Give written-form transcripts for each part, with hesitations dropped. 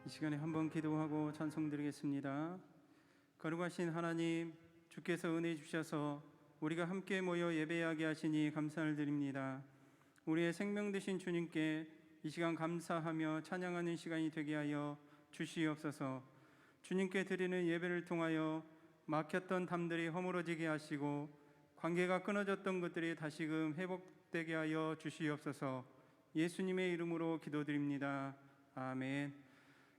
이 시간에 한번 기도하고 찬송드리겠습니다. 거룩하신 하나님, 주께서 은혜 주셔서 우리가 함께 모여 예배하게 하시니 감사를 드립니다. 우리의 생명 되신 주님께 이 시간 감사하며 찬양하는 시간이 되게 하여 주시옵소서. 주님께 드리는 예배를 통하여 막혔던 담들이 허물어지게 하시고 관계가 끊어졌던 것들이 다시금 회복되게 하여 주시옵소서. 예수님의 이름으로 기도드립니다. 아멘.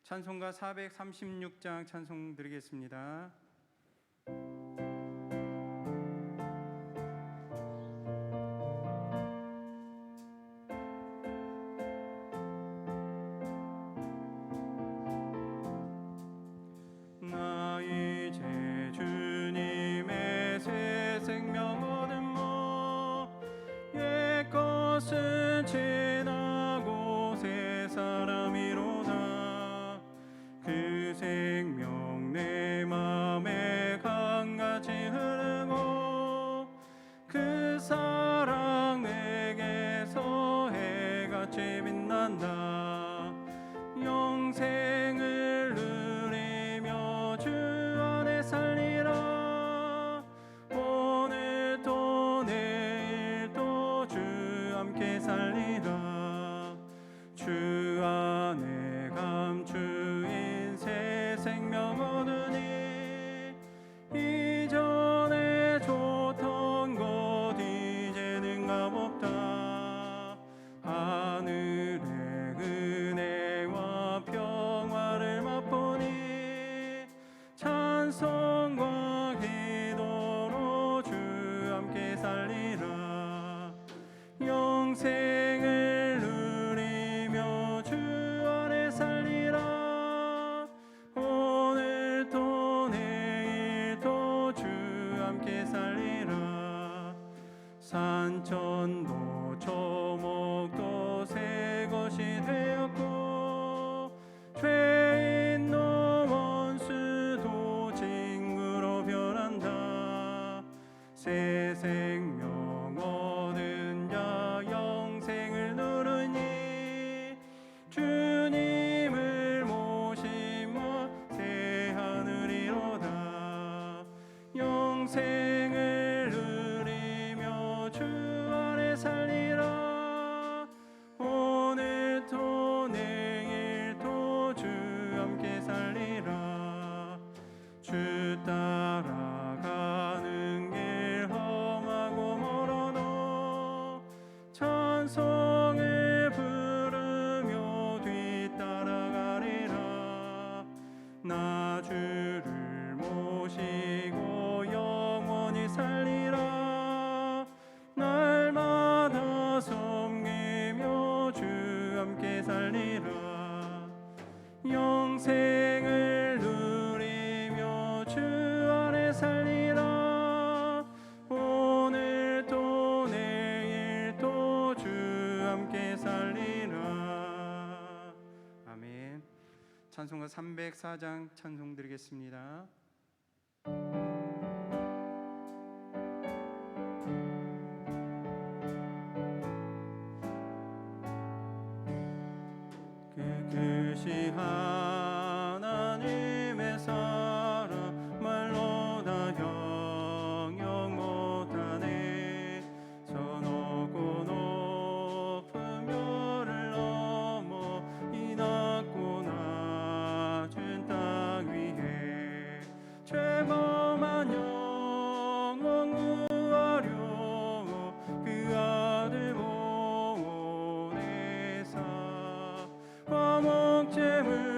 찬송가 436장 찬송 드리겠습니다. 나 이제 주님의 새 생명 얻음mo 옛 것은 지나고 새 사람이로다. 그 생명 내 맘에 강같이 흐르고 그 사랑 내게서 해같이 빛난다. 영생을 누리며 주 안에 살리라. 오늘도 내일도 주 함께 살리라. 주 안에 감추인 새 생명 얻으니 이전에 좋던 것 이제는 값없다. 하늘의 은혜와 평화를 맛보니 찬송과 기도로 주 함께 살리라. 영생을 누리며 주 안에 살리라. 오늘도 내일도 주 함께 살리라. 산천도 초목도 새 것이 되었고 죄인도 원수도 친구로 변한다. 새 생명 얻은 자 영생을 누르니 주님을 모시며 새 하늘이로다. 영생을 누리며 주 안에 살리라. 오늘도 내일도 주 함께 살리라. 주 따라가는 길 험하고 멀어도 찬송을 부르며 뒤따라가리라. 나 주를 모시고 영원히 살리라. 날마다 섬기며 주 함께 살리라. 영생을 누리며 주 안에 살리라. 오늘도 내일도 주 함께 살리라. 아멘. 찬송가 304장 찬송 드리겠습니다. 그것이 하나님의 사랑 말로 다 형용 못하네. 저 높고 높은 별을 넘어 이 낮고 낮은 땅 위에 죄범한 영혼 구하려 그 아들 보내사 화목제물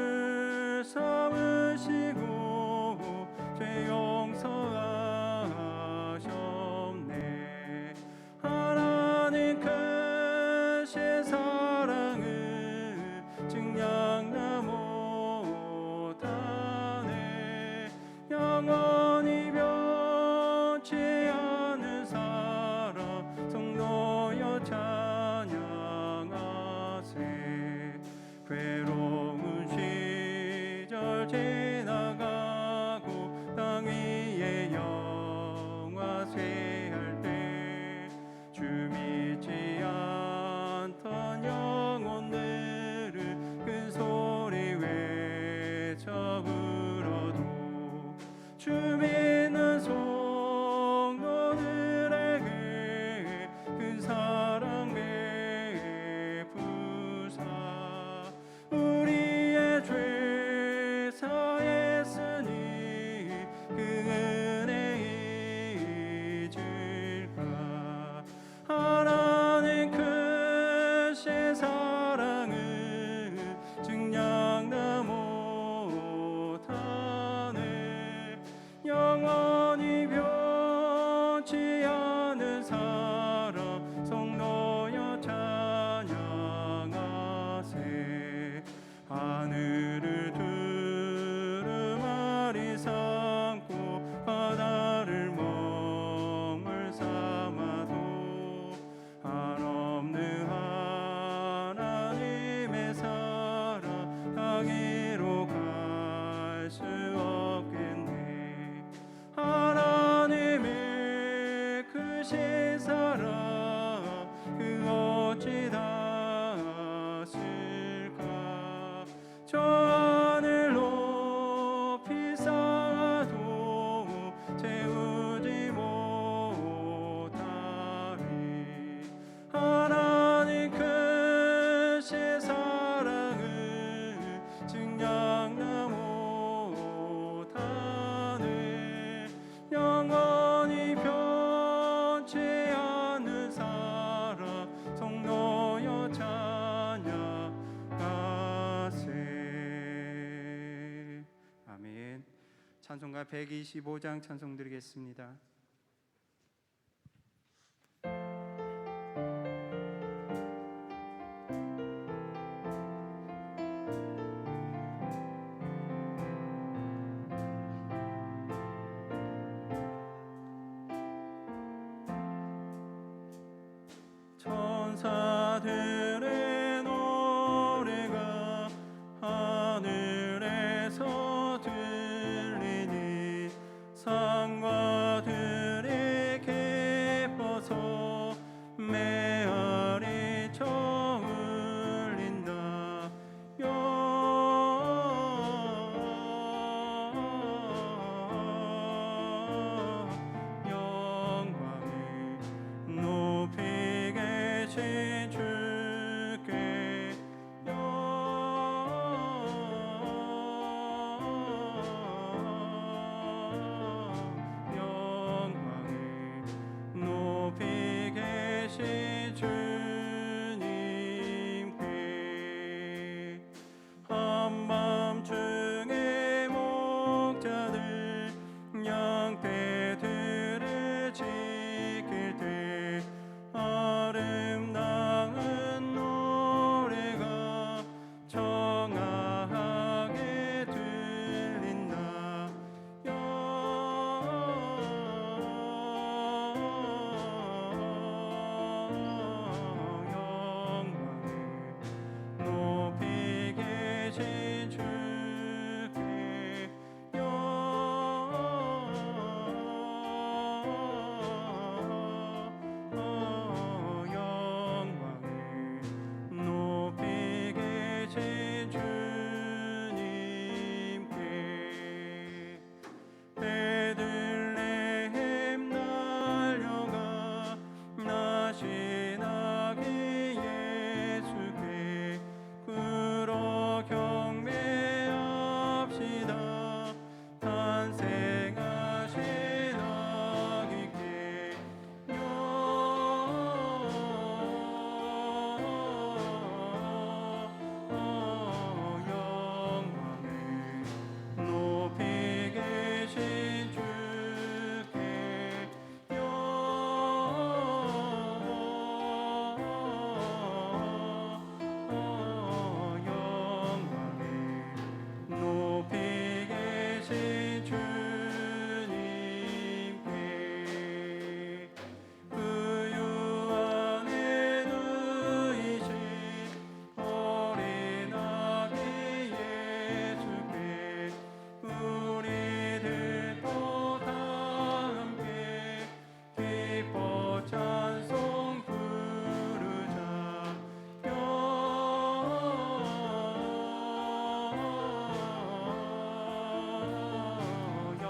하늘을 두루마리 삼고 바다를 먹물 삼아도 한없는 하나님의 사랑 당위로 갈 수 없겠네. 하나님의 크신 사랑 그 어찌 다쓸까. 저 하늘 높이 쌓아도 채우지 못하리. 하나님 크신 사랑을 증량나 못하네. 영원히 변치 않는 사랑 성도여 찬양하세. 아멘. 찬송가 125장 찬송 드리겠습니다. 천사들의 노래가 하늘에서 들리니 산과 들이 기뻐서 메아리 쳐울린다. 영광을 높이 계신 주께 영광을 높이 계신 주님께. 한밤중에 목자들 양떼들을 지킬 때 아름다운 노래가 청아하게 들린다. 영광을 높이 계신 주께 영광을 높이 계신 주님께. 베들레헴 달려가 나신 아기 예수께 그러 경배합시다. 탄생하신 아기께 영광을 높이 계신 주께 영광을 높이 계신 주님께. 그 유 안에 누이신 어린 아기 예수께 우리들도 다 함께 기뻐 찬송 부르자.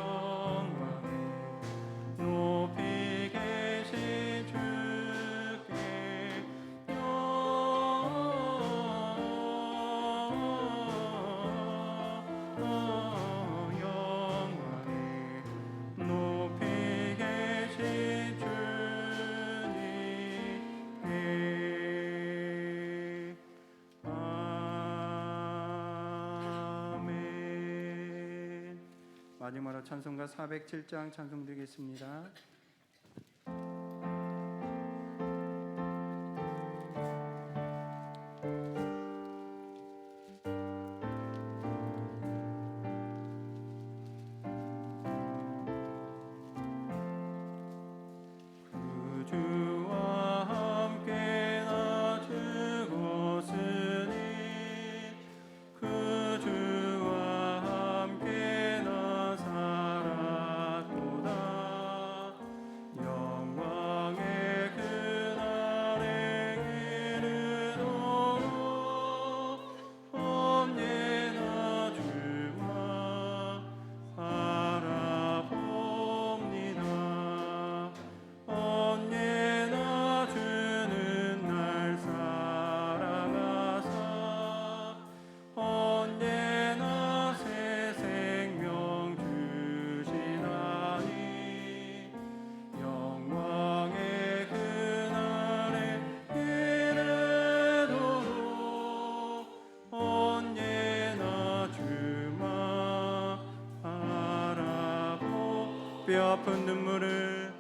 영광을 높이 계신 주께 영광을 높이 계신 주님께. 아멘. 마지막으로 찬송가 407장 찬송 드리겠습니다. 뼈 아픈 눈물을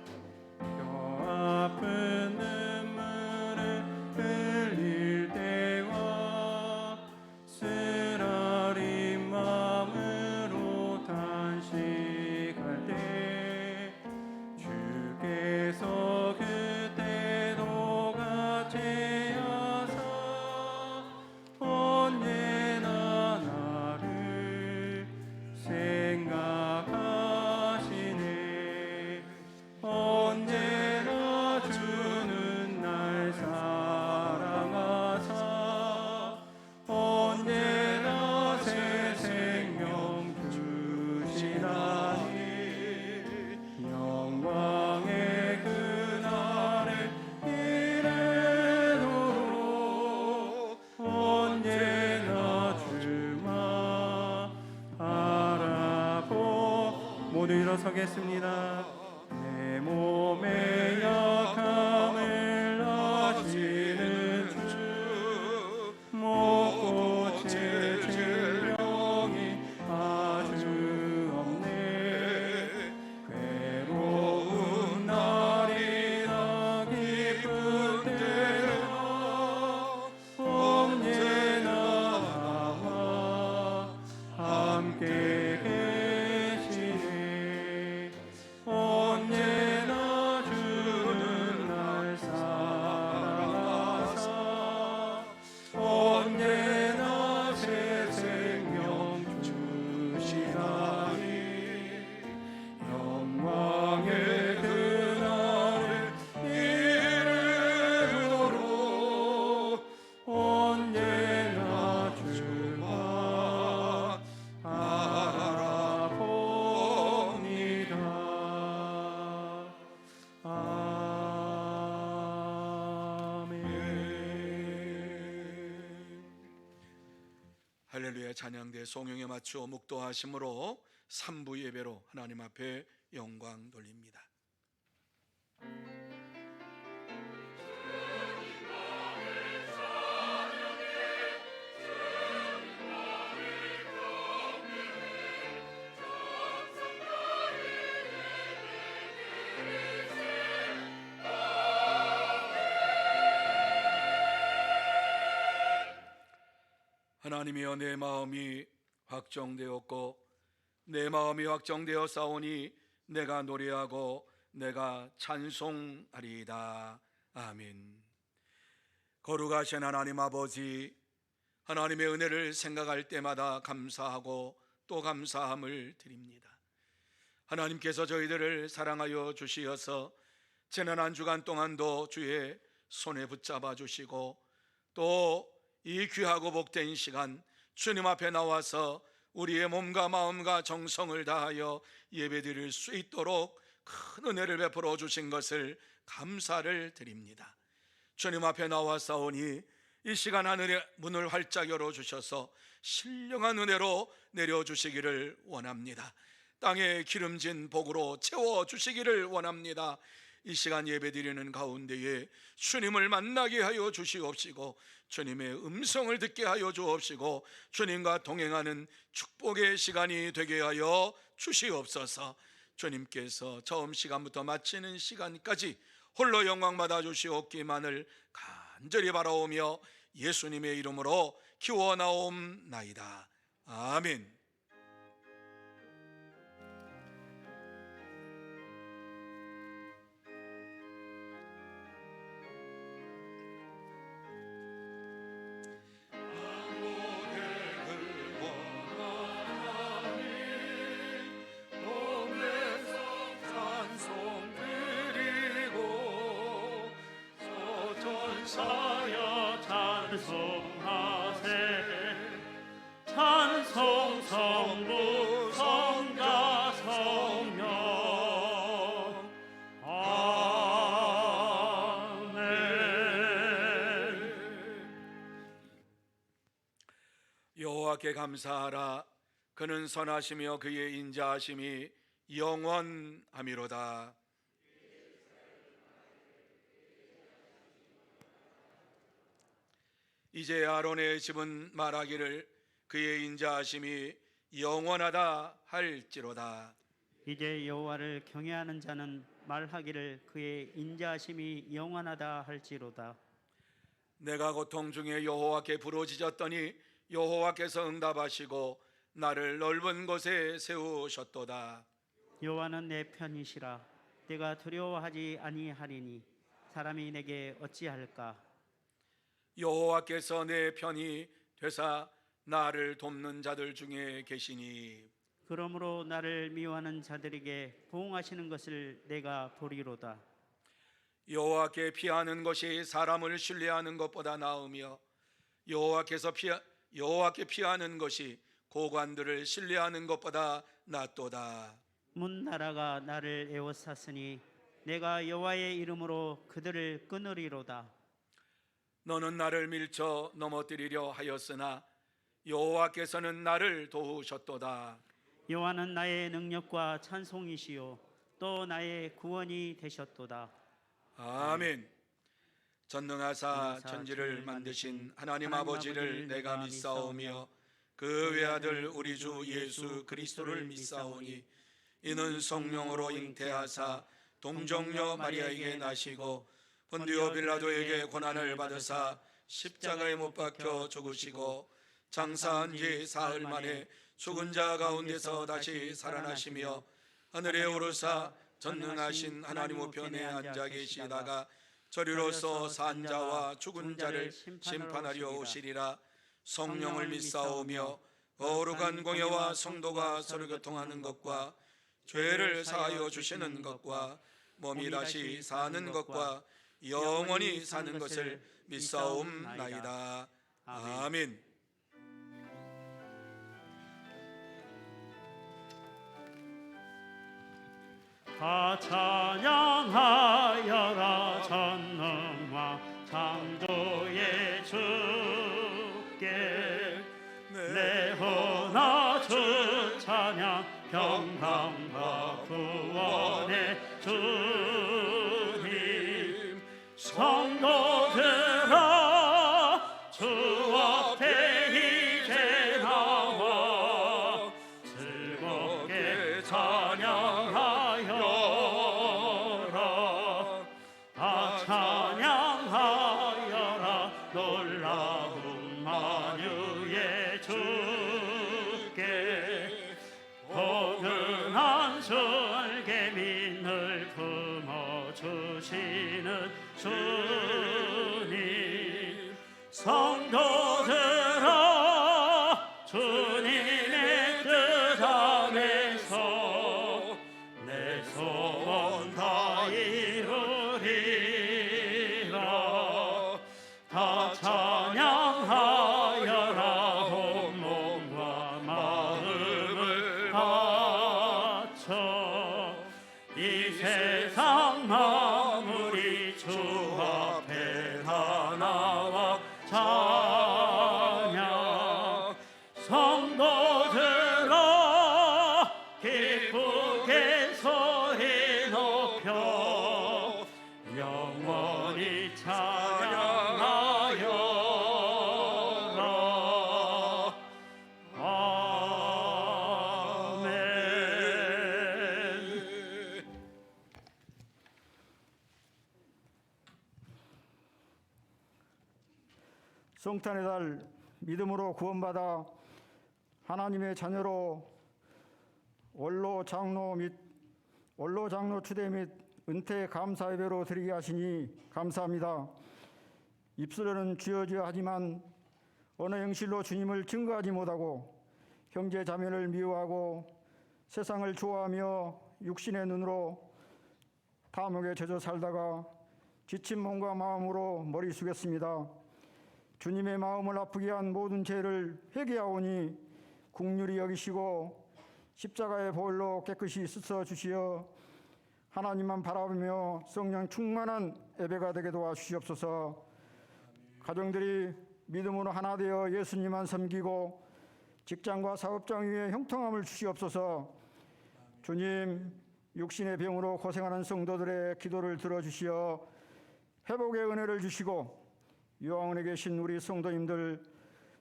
흘릴 때와 쓰라린 마음으로 탄식할 때 주께서 그때도 같이 하사 언제나 나를 생각하시네. 언제나 주는 날 사랑하사 언제나 새 생명 주시다니 영광의 그날을 이르도록 언제나 주만 바라보. 모두 일어서겠습니다. 내 몸의 약함을 아시는 주, 못 고칠 질병이 아주 없네. 괴로운 날이나 기쁠 때나 언제나 나와 함께 계시네. 언제나 주는 날 사랑하사 언제나 새 생명 주시다니 영광의 그날을 이르도록 언제나 주만 바라봅니다. 할렐루야. 찬양대 송영에 맞추어 묵도하심으로 3부 예배로 하나님 앞에 영광 돌립니다. 하나님이여, 내 마음이 확정되었고 내 마음이 확정되어 싸우니 내가 노래하고 내가 찬송하리이다. 아멘. 거룩하신 하나님 아버지, 하나님의 은혜를 생각할 때마다 감사하고 또 감사함을 드립니다. 하나님께서 저희들을 사랑하여 주시어서 지난 한 주간 동안도 주의 손에 붙잡아 주시고 또 이 귀하고 복된 시간 주님 앞에 나와서 우리의 몸과 마음과 정성을 다하여 예배드릴 수 있도록 큰 은혜를 베풀어 주신 것을 감사를 드립니다. 주님 앞에 나와사오니 이 시간 하늘의 문을 활짝 열어주셔서 신령한 은혜로 내려주시기를 원합니다. 땅에 기름진 복으로 채워주시기를 원합니다. 이 시간 예배드리는 가운데에 주님을 만나게 하여 주시옵시고 주님의 음성을 듣게 하여 주옵시고 주님과 동행하는 축복의 시간이 되게 하여 주시옵소서. 주님께서 처음 시간부터 마치는 시간까지 홀로 영광 받아 주시옵기만을 간절히 바라오며 예수님의 이름으로 기원하옵나이다. 아멘. 사여 찬송하세. 찬송 성부 성자 성령. 아멘. 여호와께 감사하라. 그는 선하시며 그의 인자하심이 영원하미로다. 이제 아론의 집은 말하기를 그의 인자하심이 영원하다 할지로다. 이제 여호와를 경외하는 자는 말하기를 그의 인자하심이 영원하다 할지로다. 내가 고통 중에 여호와께 부르짖었더니 여호와께서 응답하시고 나를 넓은 곳에 세우셨도다. 여호와는 내 편이시라. 내가 두려워하지 아니하리니 사람이 내게 어찌할까? 여호와께서 내 편이 되사 나를 돕는 자들 중에 계시니 그러므로 나를 미워하는 자들에게 보응하시는 것을 내가 보리로다. 여호와께 피하는 것이 사람을 신뢰하는 것보다 나으며 여호와께 피하는 것이 고관들을 신뢰하는 것보다 낫도다. 문나라가 나를 에워쌌으니 내가 여호와의 이름으로 그들을 끊으리로다. 너는 나를 밀쳐 넘어뜨리려 하였으나 여호와께서는 나를 도우셨도다. 여호와는 나의 능력과 찬송이시요 또 나의 구원이 되셨도다. 아멘. 전능하사 천지를 만드신 하나님 아버지를 내가 믿사오며 그 외아들 우리 주 예수 그리스도를 믿사오니 이는 성령으로 잉태하사 동정녀 마리아에게 나시고 본디오 빌라도에게 고난을 받으사 십자가에 못 박혀 죽으시고 장사한 지 사흘 만에 죽은 자 가운데서 다시 살아나시며 하늘에 오르사 전능하신 하나님 우편에 앉아 계시다가 저리로서 산 자와 죽은 자를 심판하려 오시리라. 성령을 믿사오며 거룩한 공예와 성도가 서로 교통하는 것과 죄를 사하여 주시는 것과 몸이 다시 사는 것과 영원히 사는 것을 믿사옵나이다. 아멘. 다 찬양하여라 전능왕 창조의 주께 내 혼아 주 찬양 평강과 구원의 주님 성도들아 주 앞에 이제 나와 즐겁게 찬양하여라 다 찬양하여라 놀라운 만유의 주께 포근한 술개민을 품어주시는 주님 성도들아 주님의 뜻 안에서 내 소원 다 이루리라 다 찬양하여라 온몸과 마음을 바쳐 이 세상 만물이 주 앞에 다 나와 찬양 성도들아 기쁘게 소리 높여 영원히 찬양하여라. 아멘. 성탄의 달 믿음으로 구원받아 하나님의 자녀로 원로 장로 추대 및 은퇴 감사 예배로 드리게 하시니 감사합니다. 입술로는 주여 주여 하지만 어느 형실로 주님을 증거하지 못하고 형제 자매를 미워하고 세상을 좋아하며 육신의 눈으로 탐욕에 젖어 살다가 지친 몸과 마음으로 머리 숙였습니다. 주님의 마음을 아프게 한 모든 죄를 회개하오니 긍휼히 여기시고 십자가의 보혈로 깨끗이 씻어 주시어 하나님만 바라보며 성령 충만한 예배가 되게 도와주시옵소서. 가정들이 믿음으로 하나 되어 예수님만 섬기고 직장과 사업장 위에 형통함을 주시옵소서. 주님, 육신의 병으로 고생하는 성도들의 기도를 들어주시어 회복의 은혜를 주시고 유황원에 계신 우리 성도님들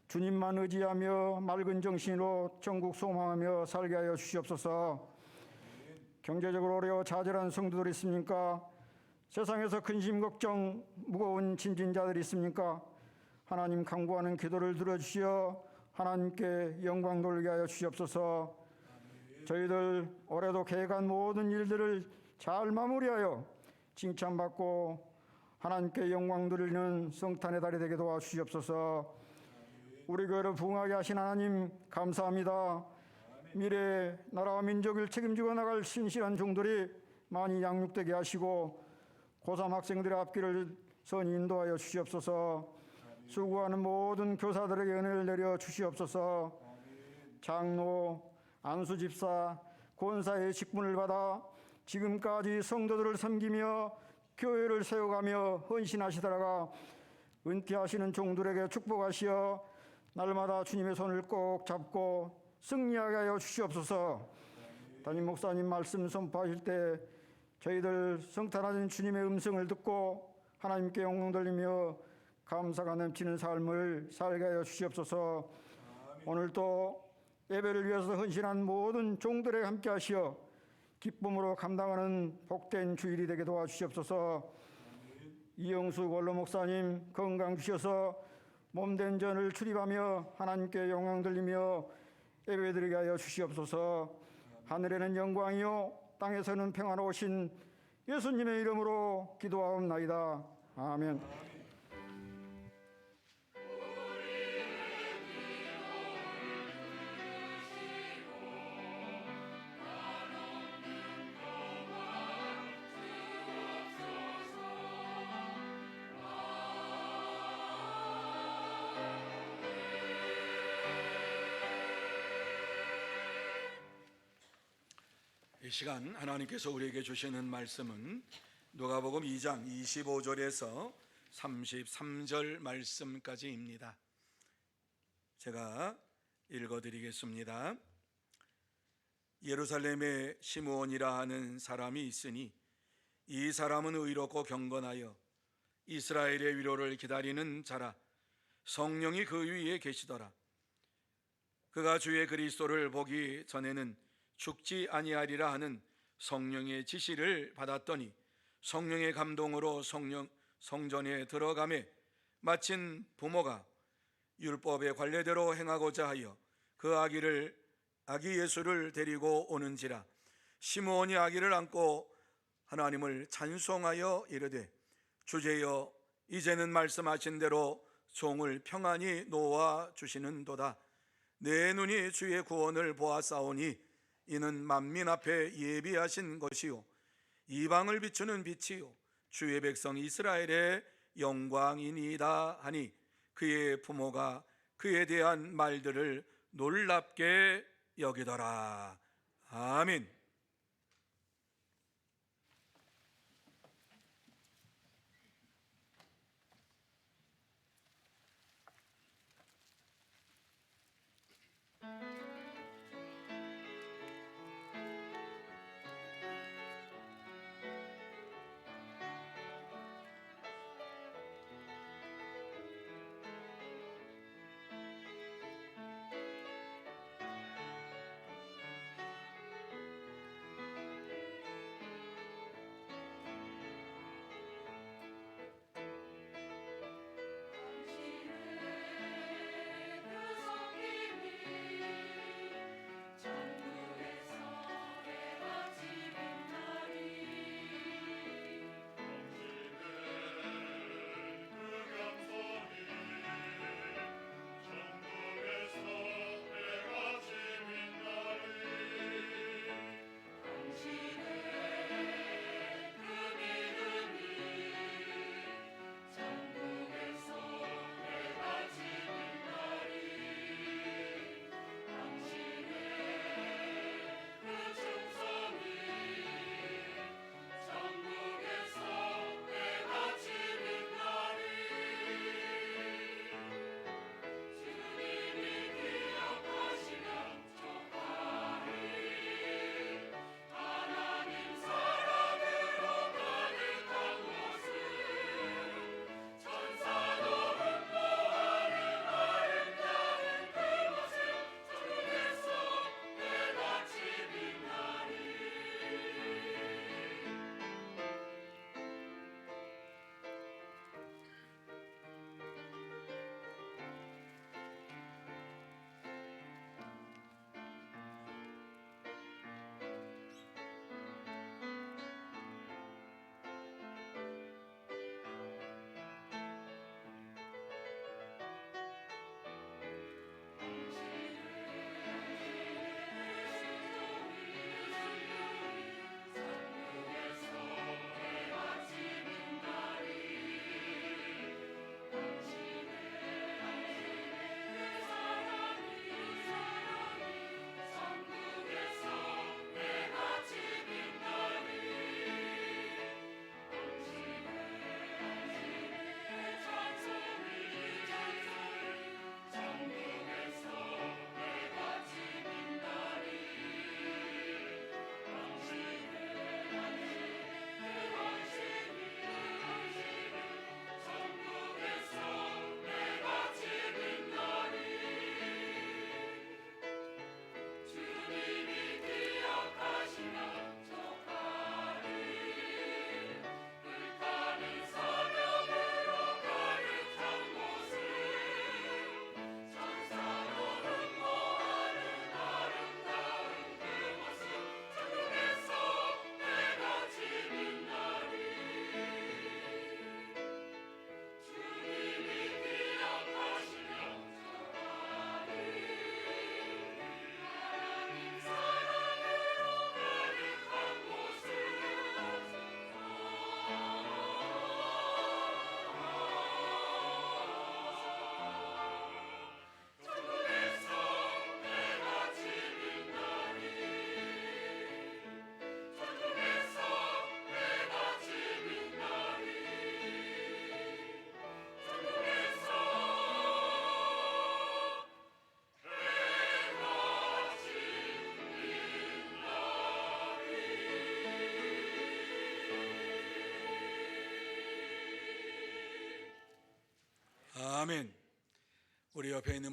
주님만 의지하며 맑은 정신으로 전국 소망하며 살게 하여 주시옵소서. 경제적으로 어려워 좌절한 성도들 있습니까? 세상에서 근심 걱정 무거운 짐진자들이 있습니까? 하나님 간구하는 기도를 들어주시어 하나님께 영광 돌리게 하여 주시옵소서. 저희들 올해도 계획한 모든 일들을 잘 마무리하여 칭찬받고 하나님께 영광 돌리는 성탄의 달이 되게 도와주시옵소서. 우리 교회를 부흥하게 하신 하나님 감사합니다. 미래 나라와 민족을 책임지고 나갈 신실한 종들이 많이 양육되게 하시고 고3 학생들의 앞길을 선히 인도하여 주시옵소서. 수고하는 모든 교사들에게 은혜를 내려 주시옵소서. 장로, 안수집사, 권사의 직분을 받아 지금까지 성도들을 섬기며 교회를 세워가며 헌신하시다가 은퇴하시는 종들에게 축복하시어 날마다 주님의 손을 꼭 잡고 승리하게 하여 주시옵소서. 담임 목사님 말씀 선포하실 때 저희들 성탄하신 주님의 음성을 듣고 하나님께 영광 돌리며 감사가 넘치는 삶을 살게 하여 주시옵소서. 오늘도 예배를 위해서 헌신한 모든 종들에게 함께 하시어 기쁨으로 감당하는 복된 주일이 되게 도와주시옵소서. 이영수 원로 목사님 건강 주셔서 몸된 전을 출입하며 하나님께 영광 돌리며 예배드리게 하여 주시옵소서. 하늘에는 영광이요 땅에서는 평화로우신 예수님의 이름으로 기도하옵나이다. 아멘. 이 시간 하나님께서 우리에게 주시는 말씀은 누가복음 2장 25절에서 33절 말씀까지입니다. 제가 읽어드리겠습니다. 예루살렘에 시므온이라 하는 사람이 있으니 이 사람은 의롭고 경건하여 이스라엘의 위로를 기다리는 자라. 성령이 그 위에 계시더라. 그가 주의 그리스도를 보기 전에는 죽지 아니하리라 하는 성령의 지시를 받았더니 성령의 감동으로 성전에 들어가매 마침 부모가 율법의 관례대로 행하고자 하여 그 아기 예수를 데리고 오는지라. 시므온이 아기를 안고 하나님을 찬송하여 이르되 주제여 이제는 말씀하신 대로 종을 평안히 놓아 주시는도다. 내 눈이 주의 구원을 보았사오니 이는 만민 앞에 예비하신 것이요 이방을 비추는 빛이요 주의 백성 이스라엘의 영광이니이다 하니 그의 부모가 그에 대한 말들을 놀랍게 여기더라. 아멘.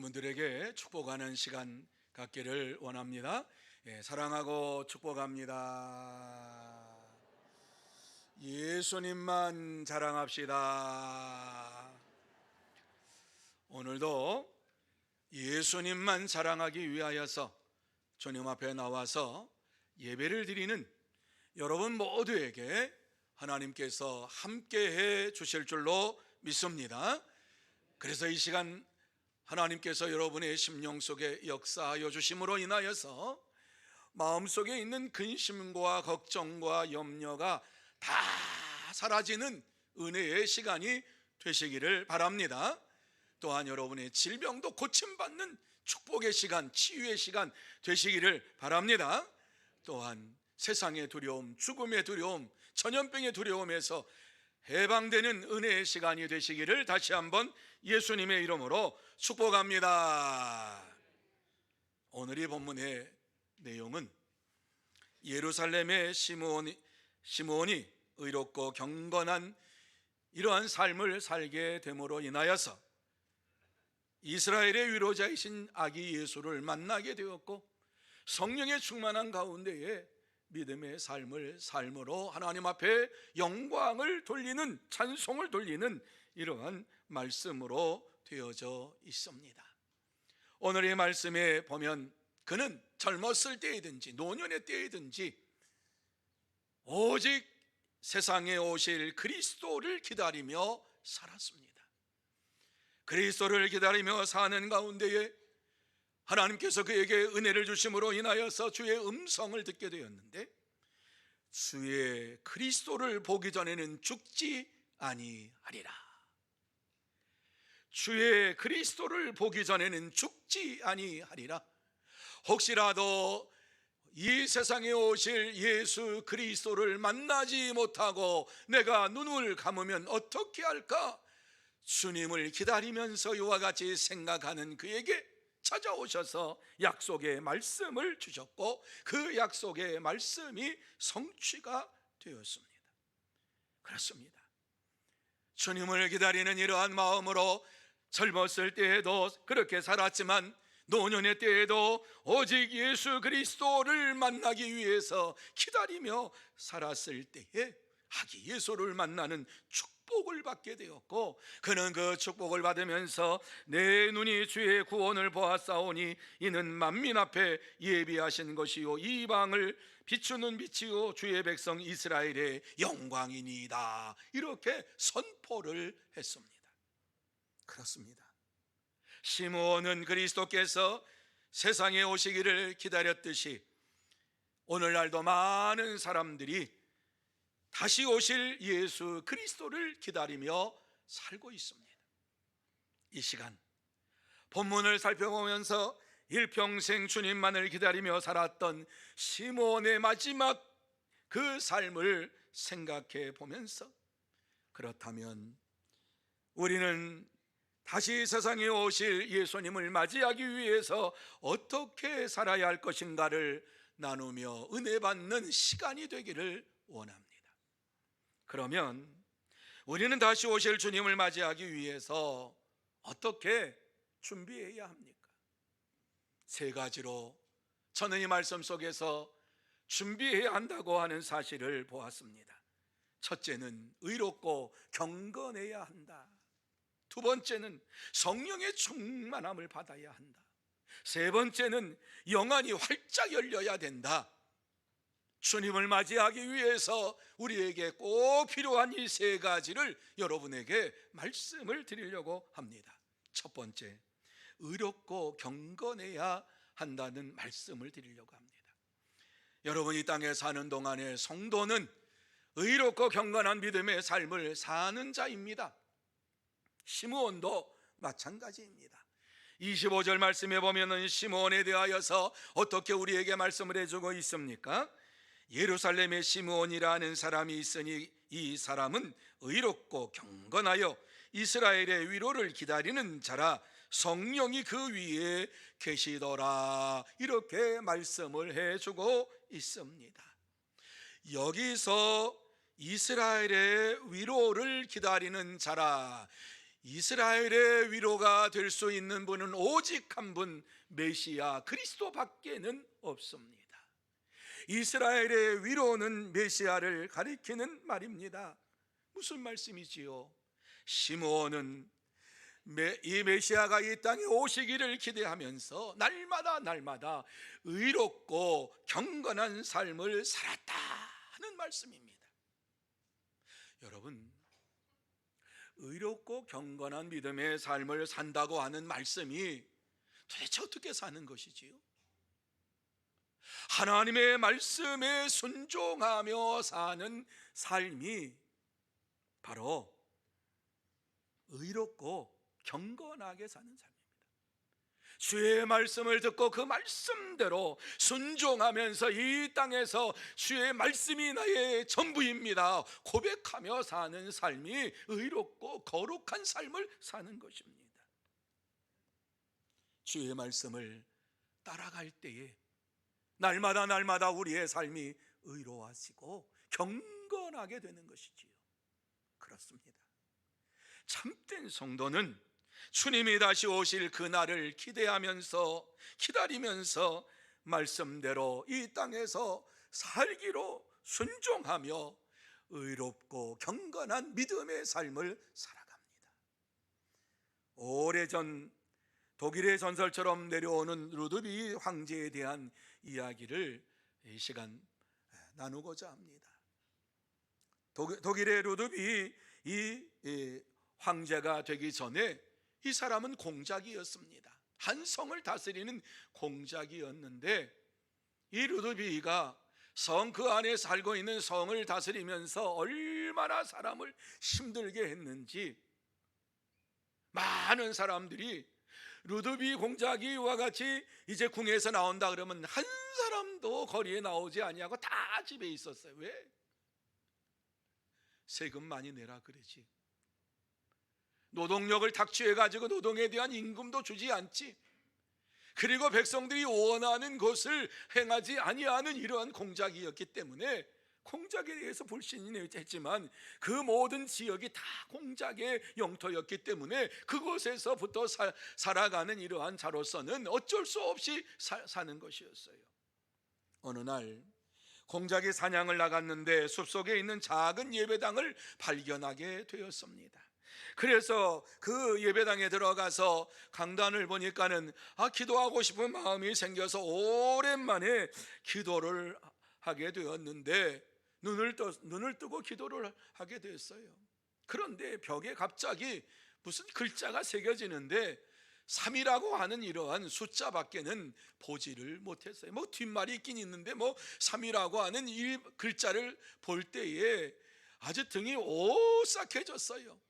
분들에게 축복하는 시간 갖기를 원합니다. 사랑하고 축복합니다. 예수님만 자랑합시다. 오늘도 예수님만 자랑하기 위하여서 주님 앞에 나와서 예배를 드리는 여러분 모두에게 하나님께서 함께해 주실 줄로 믿습니다. 그래서 이 시간 하나님께서 여러분의 심령 속에 역사하여 주심으로 인하여서 마음속에 있는 근심과 걱정과 염려가 다 사라지는 은혜의 시간이 되시기를 바랍니다. 또한 여러분의 질병도 고침받는 축복의 시간, 치유의 시간 되시기를 바랍니다. 또한 세상의 두려움, 죽음의 두려움, 전염병의 두려움에서 해방되는 은혜의 시간이 되시기를 다시 한번 예수님의 이름으로 축복합니다. 오늘의 본문의 내용은 예루살렘의 시므온이 의롭고 경건한 이러한 삶을 살게 됨으로 인하여서 이스라엘의 위로자이신 아기 예수를 만나게 되었고 성령의 충만한 가운데에 믿음의 삶을 삶으로 하나님 앞에 영광을 돌리는, 찬송을 돌리는 이러한 말씀으로 되어져 있습니다. 오늘의 말씀에 보면 그는 젊었을 때이든지 노년의 때이든지 오직 세상에 오실 그리스도를 기다리며 살았습니다. 그리스도를 기다리며 사는 가운데에 하나님께서 그에게 은혜를 주심으로 인하여서 주의 음성을 듣게 되었는데 주의 그리스도를 보기 전에는 죽지 아니하리라. 주의 그리스도를 보기 전에는 죽지 아니하리라. 혹시라도 이 세상에 오실 예수 그리스도를 만나지 못하고 내가 눈을 감으면 어떻게 할까? 주님을 기다리면서 이와 같이 생각하는 그에게 찾아오셔서 약속의 말씀을 주셨고 그 약속의 말씀이 성취가 되었습니다. 그렇습니다. 주님을 기다리는 이러한 마음으로 젊었을 때에도 그렇게 살았지만 노년의 때에도 오직 예수 그리스도를 만나기 위해서 기다리며 살았을 때에 아기 예수를 만나는 축복을 받게 되었고 그는 그 축복을 받으면서 내 눈이 주의 구원을 보았사오니 이는 만민 앞에 예비하신 것이요 이방을 비추는 빛이요 주의 백성 이스라엘의 영광이니이다. 이렇게 선포를 했습니다. 그렇습니다. 시므온은 그리스도께서 세상에 오시기를 기다렸듯이 오늘날도 많은 사람들이 다시 오실 예수 그리스도를 기다리며 살고 있습니다. 이 시간 본문을 살펴보면서 일평생 주님만을 기다리며 살았던 시므온의 마지막 그 삶을 생각해 보면서 그렇다면 우리는 다시 세상에 오실 예수님을 맞이하기 위해서 어떻게 살아야 할 것인가를 나누며 은혜 받는 시간이 되기를 원합니다. 그러면 우리는 다시 오실 주님을 맞이하기 위해서 어떻게 준비해야 합니까? 세 가지로 저는 이 말씀 속에서 준비해야 한다고 하는 사실을 보았습니다. 첫째는 의롭고 경건해야 한다. 두 번째는 성령의 충만함을 받아야 한다. 세 번째는 영안이 활짝 열려야 된다. 주님을 맞이하기 위해서 우리에게 꼭 필요한 이 세 가지를 여러분에게 말씀을 드리려고 합니다. 첫 번째, 의롭고 경건해야 한다는 말씀을 드리려고 합니다. 여러분 이 땅에 사는 동안에 성도는 의롭고 경건한 믿음의 삶을 사는 자입니다. 시므온도 마찬가지입니다. 25절 말씀에 보면은 시므온에 대하여서 어떻게 우리에게 말씀을 해주고 있습니까? 예루살렘에 시므온이라는 사람이 있으니 이 사람은 의롭고 경건하여 이스라엘의 위로를 기다리는 자라 성령이 그 위에 계시더라. 이렇게 말씀을 해주고 있습니다. 여기서 이스라엘의 위로를 기다리는 자라, 이스라엘의 위로가 될 수 있는 분은 오직 한 분, 메시아 그리스도밖에는 없습니다. 이스라엘의 위로는 메시아를 가리키는 말입니다. 무슨 말씀이지요? 시므온은 이 메시아가 이 땅에 오시기를 기대하면서 날마다 의롭고 경건한 삶을 살았다 하는 말씀입니다. 여러분, 의롭고 경건한 믿음의 삶을 산다고 하는 말씀이 도대체 어떻게 사는 것이지요? 하나님의 말씀에 순종하며 사는 삶이 바로 의롭고 경건하게 사는 삶입니다. 주의 말씀을 듣고 그 말씀대로 순종하면서 이 땅에서 주의 말씀이 나의 전부입니다 고백하며 사는 삶이 의롭고 거룩한 삶을 사는 것입니다. 주의 말씀을 따라갈 때에 날마다 우리의 삶이 의로워지고 경건하게 되는 것이지요. 그렇습니다. 참된 성도는 주님이 다시 오실 그날을 기다리면서 말씀대로 이 땅에서 살기로 순종하며 의롭고 경건한 믿음의 삶을 살아갑니다. 오래전 독일의 전설처럼 내려오는 루드비 황제에 대한 이야기를 이 시간 나누고자 합니다. 독일의 루드비 이 황제가 되기 전에 이 사람은 공작이었습니다. 한 성을 다스리는 공작이었는데 이 루드비가 성 그 안에 살고 있는 성을 다스리면서 얼마나 사람을 힘들게 했는지 많은 사람들이 루드비 공작이 와 같이 이제 궁에서 나온다 그러면 한 사람도 거리에 나오지 아니하고 다 집에 있었어요. 왜? 세금 많이 내라 그러지. 노동력을 탁취해 가지고 노동에 대한 임금도 주지 않지. 그리고 백성들이 원하는 것을 행하지 아니하는 이러한 공작이었기 때문에 공작에 대해서 불신이 했지만 그 모든 지역이 다 공작의 영토였기 때문에 그곳에서부터 살아가는 이러한 자로서는 어쩔 수 없이 사는 것이었어요. 어느 날 공작이 사냥을 나갔는데 숲속에 있는 작은 예배당을 발견하게 되었습니다. 그래서 그 예배당에 들어가서 강단을 보니까는 기도하고 싶은 마음이 생겨서 오랜만에 기도를 하게 되었는데 눈을 뜨고 기도를 하게 됐어요. 그런데 벽에 갑자기 무슨 글자가 새겨지는데 3이라고 하는 이러한 숫자밖에는 보지를 못했어요. 뭐 뒷말이 있긴 있는데 3이라고 하는 이 글자를 볼 때에 아주 등이 오싹해졌어요.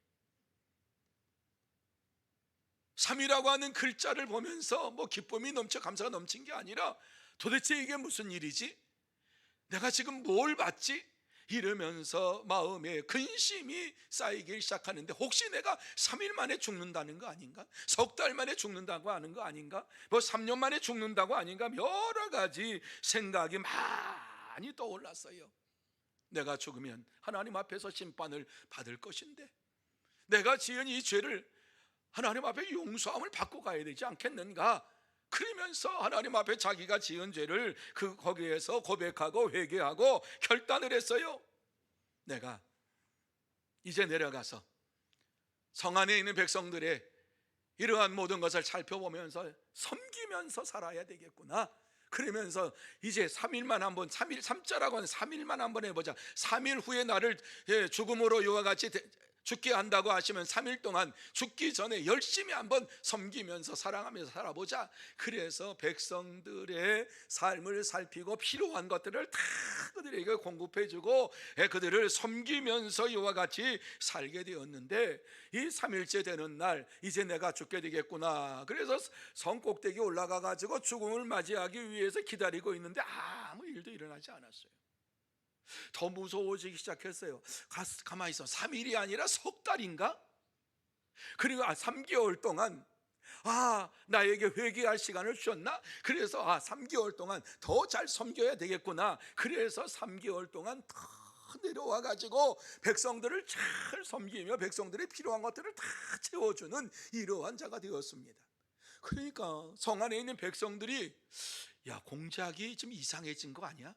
3이라고 하는 글자를 보면서 기쁨이 넘쳐 감사가 넘친 게 아니라 도대체 이게 무슨 일이지? 내가 지금 뭘 받지? 이러면서 마음에 근심이 쌓이기 시작하는데 혹시 내가 3일 만에 죽는다는 거 아닌가? 석 달 만에 죽는다고 하는 거 아닌가? 3년 만에 죽는다고 아닌가? 여러 가지 생각이 많이 떠올랐어요. 내가 죽으면 하나님 앞에서 심판을 받을 것인데 내가 지은 이 죄를 하나님 앞에 용서함을 받고 가야 되지 않겠는가? 그러면서 하나님 앞에 자기가 지은 죄를 거기에서 고백하고 회개하고 결단을 했어요. 내가 이제 내려가서 성 안에 있는 백성들의 이러한 모든 것을 살펴보면서 섬기면서 살아야 되겠구나. 그러면서 이제 3일만 한번 3자라고 하는 3일만 한번 해보자. 3일 후에 나를 죽음으로 이와 같이 죽게 한다고 하시면 3일 동안 죽기 전에 열심히 한번 섬기면서 사랑하면서 살아보자. 그래서 백성들의 삶을 살피고 필요한 것들을 다 그들에게 공급해주고 그들을 섬기면서 이와 같이 살게 되었는데 이 3일째 되는 날 이제 내가 죽게 되겠구나. 그래서 성 꼭대기 올라가 가지고 죽음을 맞이하기 위해서 기다리고 있는데 아무 일도 일어나지 않았어요. 더 무서워지기 시작했어요. 가만히 있어. 3일이 아니라 석 달인가? 그리고 3개월 동안 나에게 회개할 시간을 주셨나? 그래서 3개월 동안 더 잘 섬겨야 되겠구나. 그래서 3개월 동안 더 내려와 가지고 백성들을 잘 섬기며 백성들이 필요한 것들을 다 채워주는 이러한 자가 되었습니다. 그러니까 성 안에 있는 백성들이 야, 공작이 좀 이상해진 거 아니야?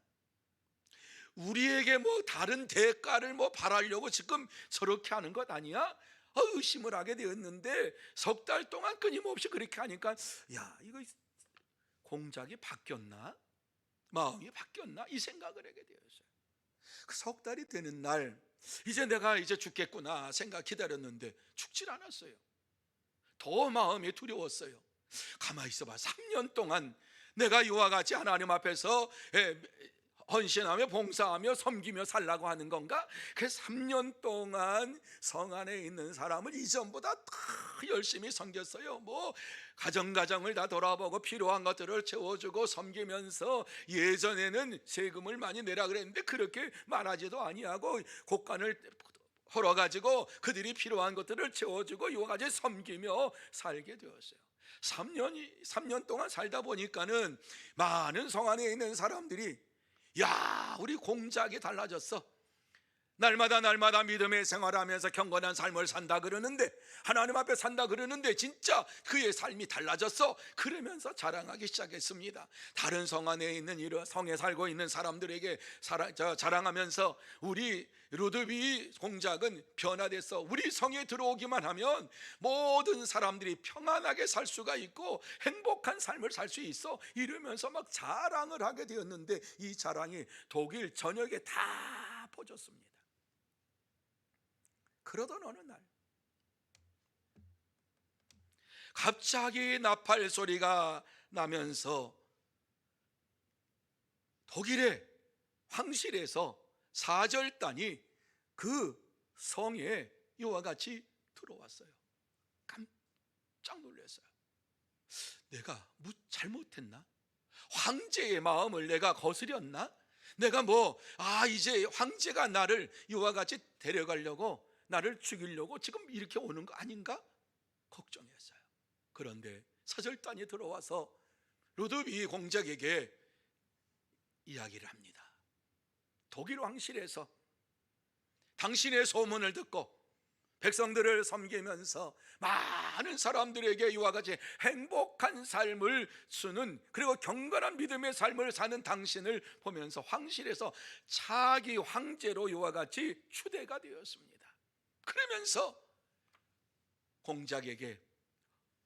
우리에게 뭐 다른 대가를 뭐 바라려고 지금 저렇게 하는 것 아니야? 의심을 하게 되었는데 석 달 동안 끊임없이 그렇게 하니까 야, 이거 공작이 바뀌었나? 마음이 바뀌었나? 이 생각을 하게 되었어요. 그 석 달이 되는 날 이제 내가 이제 죽겠구나 생각 기다렸는데 죽질 않았어요. 더 마음이 두려웠어요. 가만히 있어봐. 3년 동안 내가 이와 같이 하나님 앞에서 헌신하며 봉사하며 섬기며 살라고 하는 건가? 그 3년 동안 성 안에 있는 사람을 이전보다 더 열심히 섬겼어요. 뭐 가정을 다 돌아보고 필요한 것들을 채워주고 섬기면서 예전에는 세금을 많이 내라 그랬는데 그렇게 말하지도 아니하고 곡간을 헐어가지고 그들이 필요한 것들을 채워주고 이와 같이 섬기며 살게 되었어요. 3년 동안 살다 보니까는 많은 성 안에 있는 사람들이 야, 우리 공작이 달라졌어. 날마다 믿음의 생활하면서 경건한 삶을 산다 그러는데, 하나님 앞에 산다 그러는데 진짜 그의 삶이 달라졌어. 그러면서 자랑하기 시작했습니다. 다른 성 안에 있는 이런 성에 살고 있는 사람들에게 자랑하면서 우리 루드비 공작은 변화됐어. 우리 성에 들어오기만 하면 모든 사람들이 평안하게 살 수가 있고 행복한 삶을 살 수 있어. 이러면서 막 자랑을 하게 되었는데 이 자랑이 독일 전역에 다 퍼졌습니다. 그러던 어느 날 갑자기 나팔 소리가 나면서 독일의 황실에서 사절단이 그 성에 이와 같이 들어왔어요. 깜짝 놀랐어요. 내가 잘못했나? 황제의 마음을 내가 거스렸나? 내가 이제 황제가 나를 이와 같이 데려가려고 나를 죽이려고 지금 이렇게 오는 거 아닌가? 걱정했어요. 그런데 사절단이 들어와서 루드비 공작에게 이야기를 합니다. 독일 왕실에서 당신의 소문을 듣고 백성들을 섬기면서 많은 사람들에게 이와 같이 행복한 삶을 주는, 그리고 경건한 믿음의 삶을 사는 당신을 보면서 황실에서 차기 황제로 이와 같이 추대가 되었습니다. 그러면서 공작에게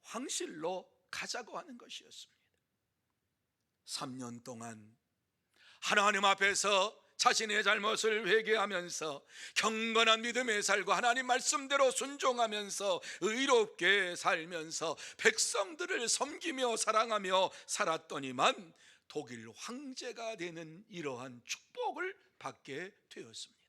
황실로 가자고 하는 것이었습니다. 3년 동안 하나님 앞에서 자신의 잘못을 회개하면서 경건한 믿음의 살고 하나님 말씀대로 순종하면서 의롭게 살면서 백성들을 섬기며 사랑하며 살았더니만 독일 황제가 되는 이러한 축복을 받게 되었습니다.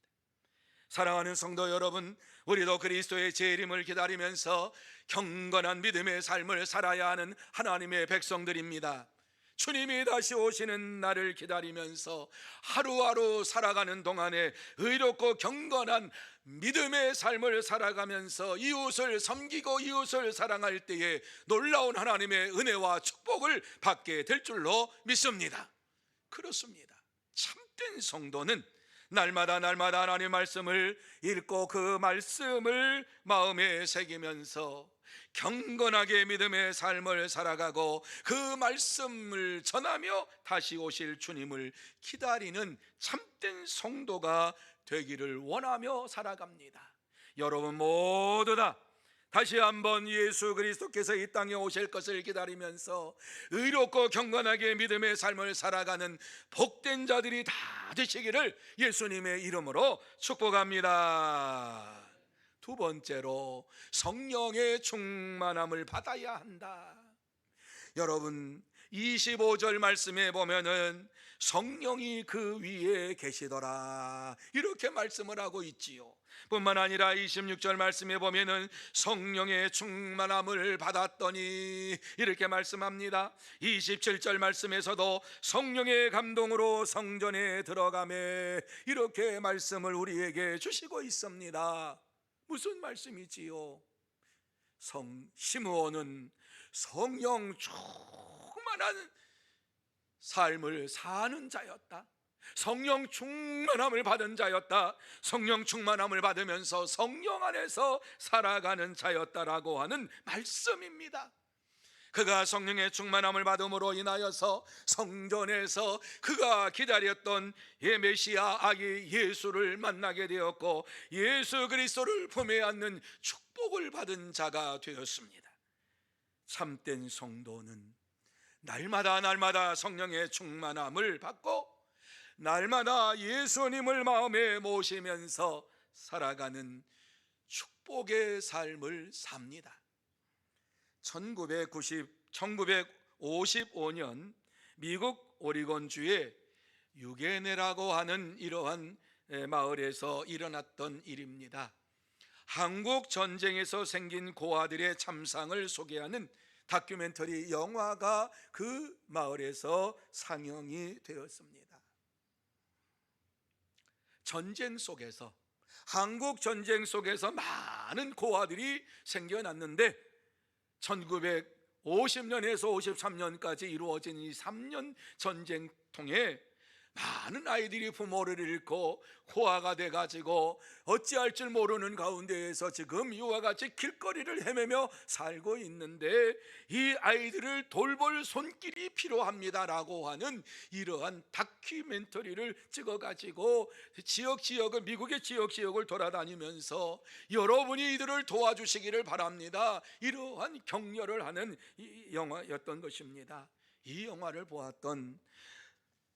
사랑하는 성도 여러분, 우리도 그리스도의 재림을 기다리면서 경건한 믿음의 삶을 살아야 하는 하나님의 백성들입니다. 주님이 다시 오시는 날을 기다리면서 하루하루 살아가는 동안에 의롭고 경건한 믿음의 삶을 살아가면서 이웃을 섬기고 이웃을 사랑할 때에 놀라운 하나님의 은혜와 축복을 받게 될 줄로 믿습니다. 그렇습니다. 참된 성도는 날마다 하나님의 말씀을 읽고 그 말씀을 마음에 새기면서 경건하게 믿음의 삶을 살아가고 그 말씀을 전하며 다시 오실 주님을 기다리는 참된 성도가 되기를 원하며 살아갑니다. 여러분 모두 다 다시 한번 예수 그리스도께서 이 땅에 오실 것을 기다리면서 의롭고 경건하게 믿음의 삶을 살아가는 복된 자들이 다 되시기를 예수님의 이름으로 축복합니다. 두 번째로 성령의 충만함을 받아야 한다. 여러분 25절 말씀에 보면은 성령이 그 위에 계시더라 이렇게 말씀을 하고 있지요. 뿐만 아니라 26절 말씀에 보면은 성령의 충만함을 받았더니 이렇게 말씀합니다. 27절 말씀에서도 성령의 감동으로 성전에 들어가매 이렇게 말씀을 우리에게 주시고 있습니다. 무슨 말씀이지요? 시므온은 성령 충만한 삶을 사는 자였다. 성령 충만함을 받은 자였다. 성령 충만함을 받으면서 성령 안에서 살아가는 자였다라고 하는 말씀입니다. 그가 성령의 충만함을 받음으로 인하여서 성전에서 그가 기다렸던 메시아 아기 예수를 만나게 되었고 예수 그리스도를 품에 안는 축복을 받은 자가 되었습니다. 참된 성도는 날마다 성령의 충만함을 받고 날마다 예수님을 마음에 모시면서 살아가는 축복의 삶을 삽니다. 1955년 미국 오리곤주의 유게네라고 하는 이러한 마을에서 일어났던 일입니다. 한국 전쟁에서 생긴 고아들의 참상을 소개하는 다큐멘터리 영화가 그 마을에서 상영이 되었습니다. 전쟁 속에서, 한국 전쟁 속에서 많은 고아들이 생겨났는데 1950년에서 53년까지 이루어진 이 3년 전쟁통에 많은 아이들이 부모를 잃고 고아가 돼가지고 어찌할 줄 모르는 가운데에서 지금 이와 같이 길거리를 헤매며 살고 있는데 이 아이들을 돌볼 손길이 필요합니다라고 하는 이러한 다큐멘터리를 찍어가지고 지역을, 미국의 지역을 돌아다니면서 여러분이 이들을 도와주시기를 바랍니다, 이러한 격려를 하는 이 영화였던 것입니다. 이 영화를 보았던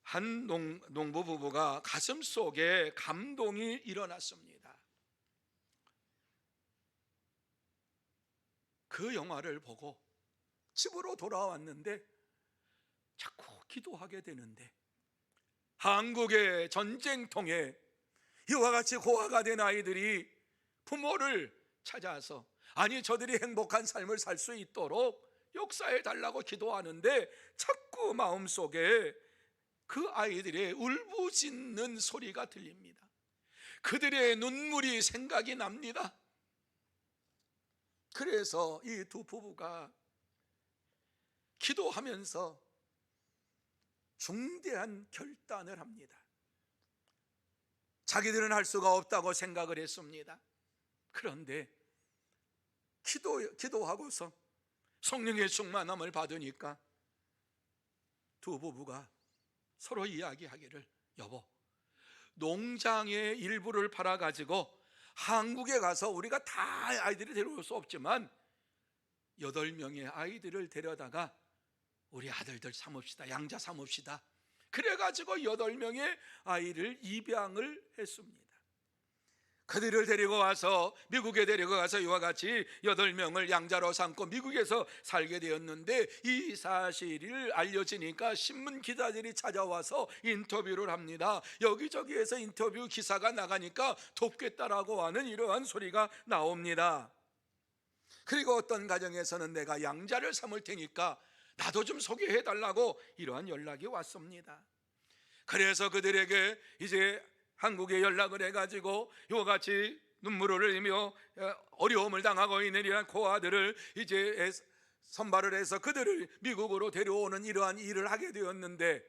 한 농부 부부가 가슴 속에 감동이 일어났습니다. 그 영화를 보고 집으로 돌아왔는데 자꾸 기도하게 되는데, 한국의 전쟁통에 이와 같이 고아가 된 아이들이 부모를 찾아서, 아니 저들이 행복한 삶을 살 수 있도록 역사해 달라고 기도하는데 자꾸 마음속에 그 아이들의 울부짖는 소리가 들립니다. 그들의 눈물이 생각이 납니다. 그래서 이 두 부부가 기도하면서 중대한 결단을 합니다. 자기들은 할 수가 없다고 생각을 했습니다. 그런데 기도하고서 성령의 충만함을 받으니까 두 부부가 서로 이야기하기를, 여보, 농장의 일부를 팔아가지고 한국에 가서 우리가 다 아이들을 데려올 수 없지만 8명의 아이들을 데려다가 우리 아들들 삼읍시다, 양자 삼읍시다. 그래가지고 8명의 아이를 입양을 했습니다. 그들을 데리고 와서 미국에 데리고 가서 이와 같이 8명을 양자로 삼고 미국에서 살게 되었는데, 이 사실을 알려지니까 신문 기자들이 찾아와서 인터뷰를 합니다. 여기저기에서 인터뷰 기사가 나가니까 돕겠다라고 하는 이러한 소리가 나옵니다. 그리고 어떤 가정에서는 내가 양자를 삼을 테니까 나도 좀 소개해 달라고 이러한 연락이 왔습니다. 그래서 그들에게 이제 한국에 연락을 해가지고 이와 같이 눈물을 흘리며 어려움을 당하고 있는 이러한 고아들을 이제 선발을 해서 그들을 미국으로 데려오는 이러한 일을 하게 되었는데,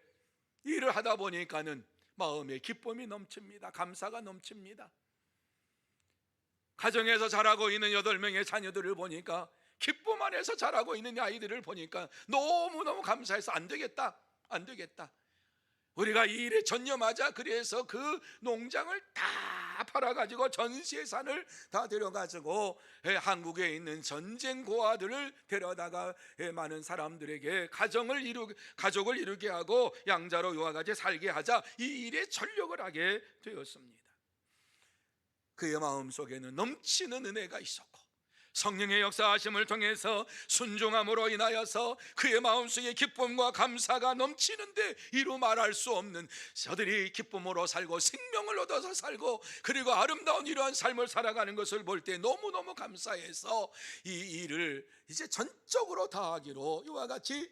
일을 하다 보니까는 마음에 기쁨이 넘칩니다. 감사가 넘칩니다. 가정에서 자라고 있는 8명의 자녀들을 보니까, 기쁨 안에서 자라고 있는 아이들을 보니까 너무너무 감사해서 안 되겠다. 우리가 이 일에 전념하자. 그래서 그 농장을 다 팔아가지고 전시회산을 다 데려가지고 한국에 있는 전쟁 고아들을 데려다가 많은 사람들에게 가족을 이루게 하고 양자로 이와 같이 살게 하자, 이 일에 전력을 하게 되었습니다. 그의 마음속에는 넘치는 은혜가 있었고 성령의 역사하심을 통해서 순종함으로 인하여서 그의 마음속에 기쁨과 감사가 넘치는데 이루 말할 수 없는, 저들이 기쁨으로 살고 생명을 얻어서 살고 그리고 아름다운 이러한 삶을 살아가는 것을 볼 때 너무너무 감사해서 이 일을 이제 전적으로 다하기로 이와 같이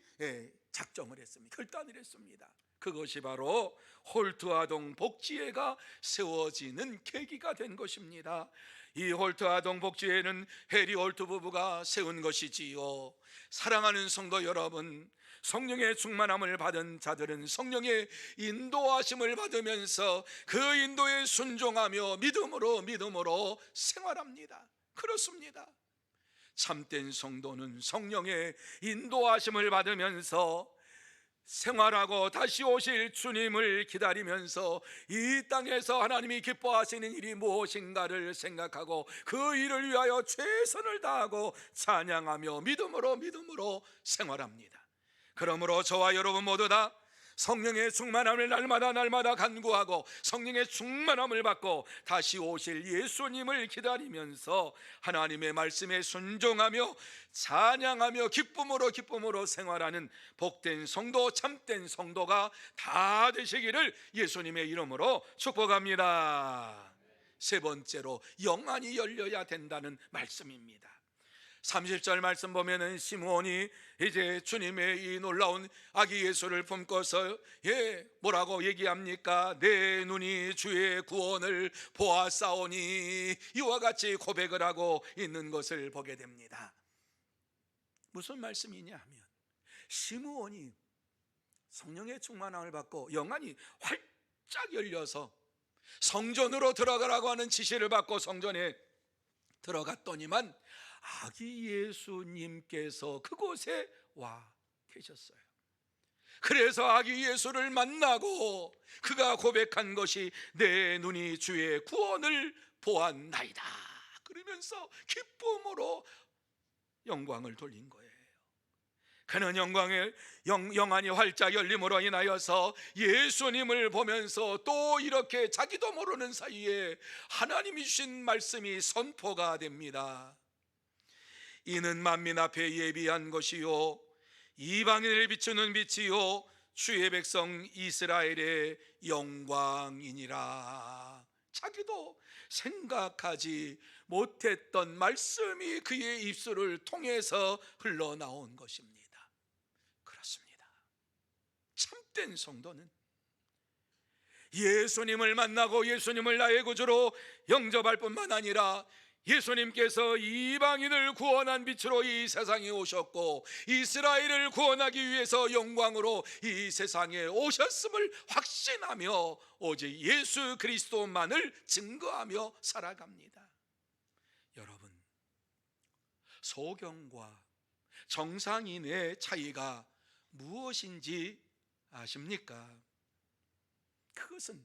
작정을 했습니다. 결단을 했습니다. 그것이 바로 홀트아동 복지회가 세워지는 계기가 된 것입니다. 이 홀트아동 복지회는 해리 홀트 부부가 세운 것이지요. 사랑하는 성도 여러분, 성령의 충만함을 받은 자들은 성령의 인도하심을 받으면서 그 인도에 순종하며 믿음으로 생활합니다. 그렇습니다. 참된 성도는 성령의 인도하심을 받으면서 생활하고 다시 오실 주님을 기다리면서 이 땅에서 하나님이 기뻐하시는 일이 무엇인가를 생각하고 그 일을 위하여 최선을 다하고 찬양하며 믿음으로 생활합니다. 그러므로 저와 여러분 모두 다 성령의 충만함을 날마다 간구하고 성령의 충만함을 받고 다시 오실 예수님을 기다리면서 하나님의 말씀에 순종하며 찬양하며 기쁨으로 생활하는 복된 성도, 참된 성도가 다 되시기를 예수님의 이름으로 축복합니다. 세 번째로 영안이 열려야 된다는 말씀입니다. 30절 말씀 보면은 시므온이 이제 주님의 이 놀라운 아기 예수를 품고서 뭐라고 얘기합니까? 내 눈이 주의 구원을 보았사오니, 이와 같이 고백을 하고 있는 것을 보게 됩니다. 무슨 말씀이냐 하면 시므온이 성령의 충만함을 받고 영안이 활짝 열려서 성전으로 들어가라고 하는 지시를 받고 성전에 들어갔더니만 아기 예수님께서 그곳에 와 계셨어요. 그래서 아기 예수를 만나고 그가 고백한 것이 내 눈이 주의 구원을 보았나이다 그러면서 기쁨으로 영광을 돌린 거예요. 그는 영안이 활짝 열림으로 인하여서 예수님을 보면서 또 이렇게 자기도 모르는 사이에 하나님이 주신 말씀이 선포가 됩니다. 이는 만민 앞에 예비한 것이요 이방인을 비추는 빛이요 주의 백성 이스라엘의 영광이니라. 자기도 생각하지 못했던 말씀이 그의 입술을 통해서 흘러나온 것입니다. 그렇습니다. 참된 성도는 예수님을 만나고 예수님을 나의 구주로 영접할 뿐만 아니라 예수님께서 이방인을 구원한 빛으로 이 세상에 오셨고 이스라엘을 구원하기 위해서 영광으로 이 세상에 오셨음을 확신하며 오직 예수 그리스도만을 증거하며 살아갑니다. 여러분, 소경과 정상인의 차이가 무엇인지 아십니까? 그것은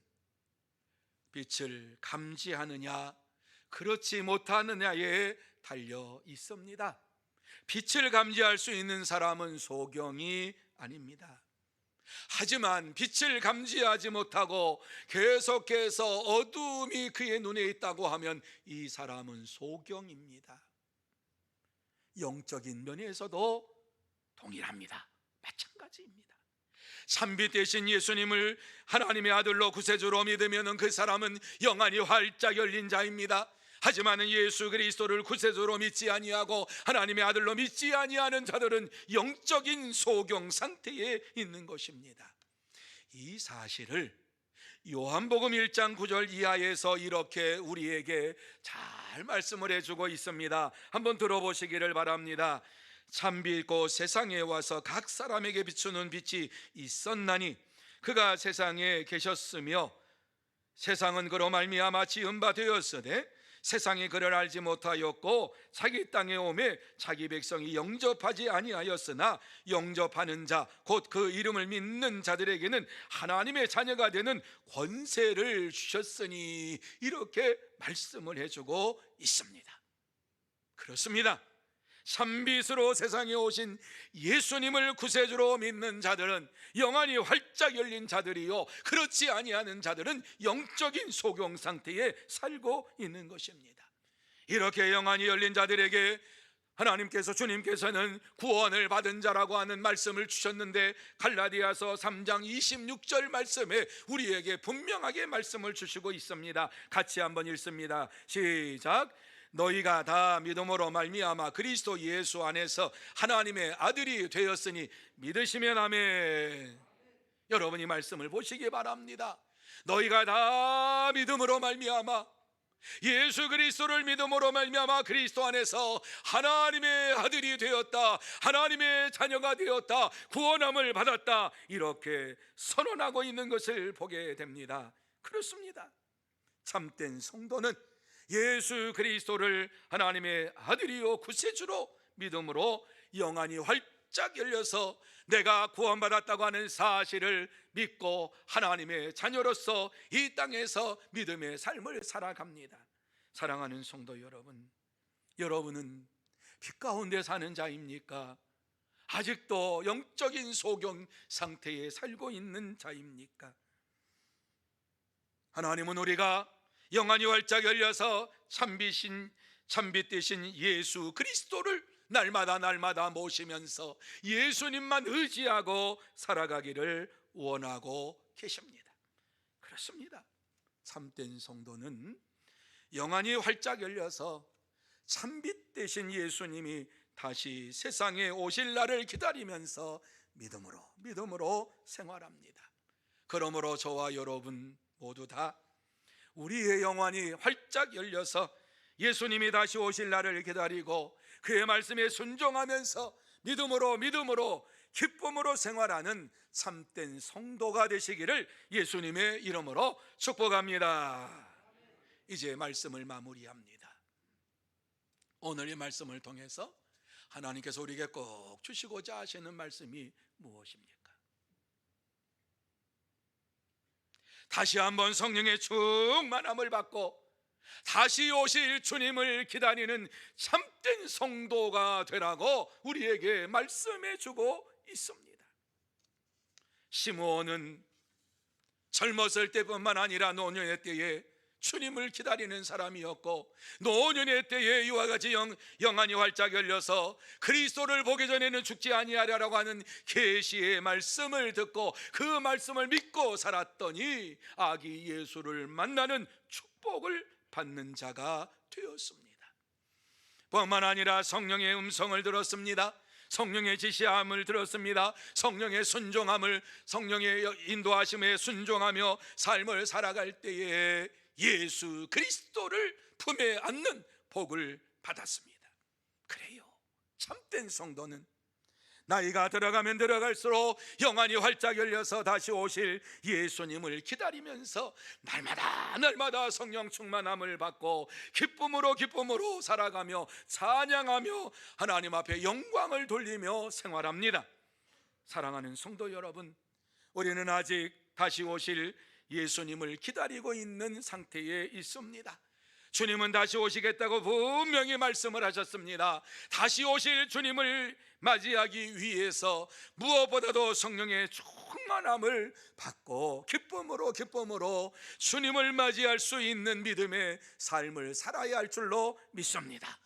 빛을 감지하느냐 그렇지 못하느냐에 달려 있습니다. 빛을 감지할 수 있는 사람은 소경이 아닙니다. 하지만 빛을 감지하지 못하고 계속해서 어두움이 그의 눈에 있다고 하면 이 사람은 소경입니다. 영적인 면에서도 동일합니다. 마찬가지입니다. 참빛 되신 예수님을 하나님의 아들로 구세주로 믿으면 그 사람은 영안이 활짝 열린 자입니다. 하지만 예수 그리스도를 구세주로 믿지 아니하고 하나님의 아들로 믿지 아니하는 자들은 영적인 소경 상태에 있는 것입니다. 이 사실을 요한복음 1장 9절 이하에서 이렇게 우리에게 잘 말씀을 해주고 있습니다. 한번 들어보시기를 바랍니다. 참빛 곧 세상에 와서 각 사람에게 비추는 빛이 있었나니 그가 세상에 계셨으며 세상은 그로 말미암아 지은 바 되었으되 세상이 그를 알지 못하였고 자기 땅에 오매 자기 백성이 영접하지 아니하였으나 영접하는 자 곧 그 이름을 믿는 자들에게는 하나님의 자녀가 되는 권세를 주셨으니 이렇게 말씀을 해주고 있습니다. 그렇습니다. 참빛으로 세상에 오신 예수님을 구세주로 믿는 자들은 영안이 활짝 열린 자들이요 그렇지 아니하는 자들은 영적인 소경 상태에 살고 있는 것입니다. 이렇게 영안이 열린 자들에게 하나님께서 주님께서는 구원을 받은 자라고 하는 말씀을 주셨는데 갈라디아서 3장 26절 말씀에 우리에게 분명하게 말씀을 주시고 있습니다. 같이 한번 읽습니다. 시작. 너희가 다 믿음으로 말미암아 그리스도 예수 안에서 하나님의 아들이 되었으니 믿으시면 아멘. 여러분이 말씀을 보시기 바랍니다. 너희가 다 믿음으로 말미암아 예수 그리스도를 믿음으로 말미암아 그리스도 안에서 하나님의 아들이 되었다, 하나님의 자녀가 되었다, 구원함을 받았다, 이렇게 선언하고 있는 것을 보게 됩니다. 그렇습니다. 참된 성도는 예수 그리스도를 하나님의 아들이요 구세주로 믿음으로 영안이 활짝 열려서 내가 구원받았다고 하는 사실을 믿고 하나님의 자녀로서 이 땅에서 믿음의 삶을 살아갑니다. 사랑하는 성도 여러분, 여러분은 빛 가운데 사는 자입니까? 아직도 영적인 소경 상태에 살고 있는 자입니까? 하나님은 우리가 영안이 활짝 열려서 참빛 되신 예수 그리스도를 날마다 모시면서 예수님만 의지하고 살아가기를 원하고 계십니다. 그렇습니다. 참된 성도는 영안이 활짝 열려서 참빛 되신 예수님이 다시 세상에 오실 날을 기다리면서 믿음으로 생활합니다. 그러므로 저와 여러분 모두 다 우리의 영안이 활짝 열려서 예수님이 다시 오실 날을 기다리고 그의 말씀에 순종하면서 믿음으로 기쁨으로 생활하는 참된 성도가 되시기를 예수님의 이름으로 축복합니다. 이제 말씀을 마무리합니다. 오늘의 말씀을 통해서 하나님께서 우리에게 꼭 주시고자 하시는 말씀이 무엇입니까? 다시 한번 성령의 충만함을 받고 다시 오실 주님을 기다리는 참된 성도가 되라고 우리에게 말씀해 주고 있습니다. 시므온은 젊었을 때뿐만 아니라 노년의 때에 주님을 기다리는 사람이었고, 노년의 때에 이와 같이 영안이 활짝 열려서 그리스도를 보기 전에는 죽지 아니하리라고 하는 계시의 말씀을 듣고 그 말씀을 믿고 살았더니 아기 예수를 만나는 축복을 받는 자가 되었습니다. 뿐만 아니라 성령의 음성을 들었습니다. 성령의 지시함을 들었습니다. 성령의 순종함을, 성령의 인도하심에 순종하며 삶을 살아갈 때에 예수 그리스도를 품에 안는 복을 받았습니다. 그래요, 참된 성도는 나이가 들어가면 들어갈수록 영안이 활짝 열려서 다시 오실 예수님을 기다리면서 날마다 성령 충만함을 받고 기쁨으로 살아가며 찬양하며 하나님 앞에 영광을 돌리며 생활합니다. 사랑하는 성도 여러분, 우리는 아직 다시 오실 예수님을 기다리고 있는 상태에 있습니다. 주님은 다시 오시겠다고 분명히 말씀을 하셨습니다. 다시 오실 주님을 맞이하기 위해서 무엇보다도 성령의 충만함을 받고 기쁨으로 주님을 맞이할 수 있는 믿음의 삶을 살아야 할 줄로 믿습니다.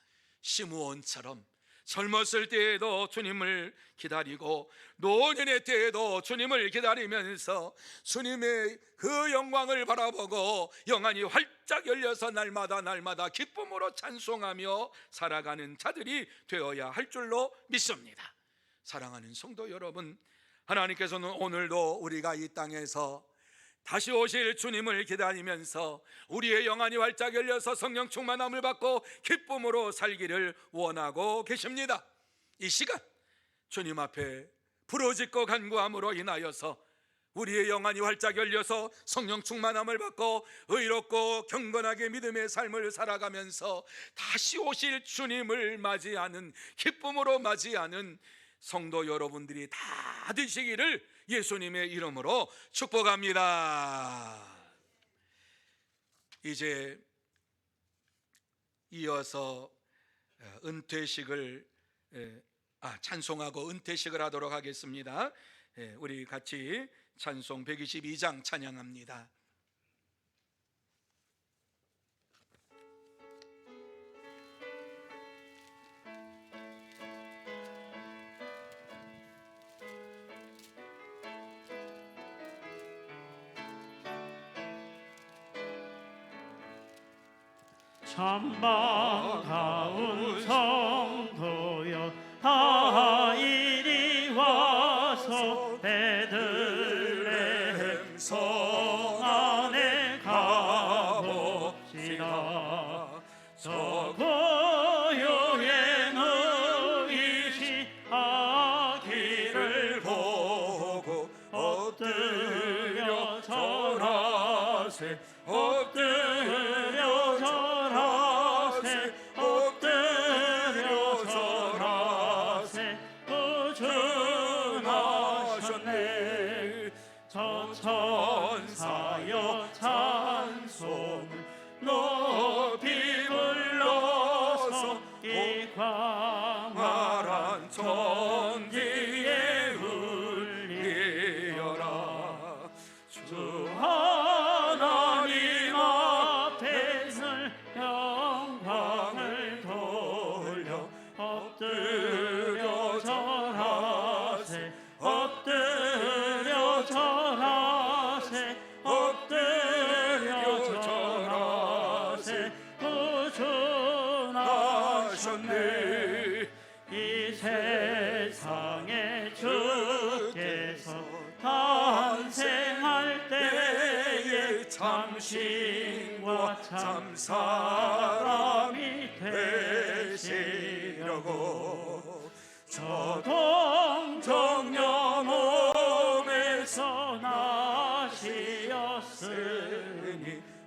시므온처럼 젊었을 때에도 주님을 기다리고 노년의 때에도 주님을 기다리면서 주님의 그 영광을 바라보고 영안이 활짝 열려서 날마다 기쁨으로 찬송하며 살아가는 자들이 되어야 할 줄로 믿습니다. 사랑하는 성도 여러분, 하나님께서는 오늘도 우리가 이 땅에서 다시 오실 주님을 기다리면서 우리의 영안이 활짝 열려서 성령 충만함을 받고 기쁨으로 살기를 원하고 계십니다. 이 시간 주님 앞에 부르짖고 간구함으로 인하여서 우리의 영안이 활짝 열려서 성령 충만함을 받고 의롭고 경건하게 믿음의 삶을 살아가면서 다시 오실 주님을 맞이하는, 기쁨으로 맞이하는 성도 여러분들이 다 되시기를 예수님의 이름으로 축복합니다. 이제 이어서 찬송하고 은퇴식을 하도록 하겠습니다. 우리 같이 찬송 122장 찬양합니다. 참 반가운 성도여, 다 이리 와서 베들레헴 성 안에 가봅시다. 절하세 엎드려 절하세 엎드려 절하세 구준하셨네. 저 천사여 찬송을 높이 불러서 이 광활한 천지에 울리어라. 주 하나님 앞에 늘 영광을 돌려 엎드려 절하세 엎드려 절하세 엎드려 절하세 구준하셨네. 이 세상에 주께서 탄생할 때에 참신과 참 사람이 되시려고 저 동정녀 몸에서 나시었으니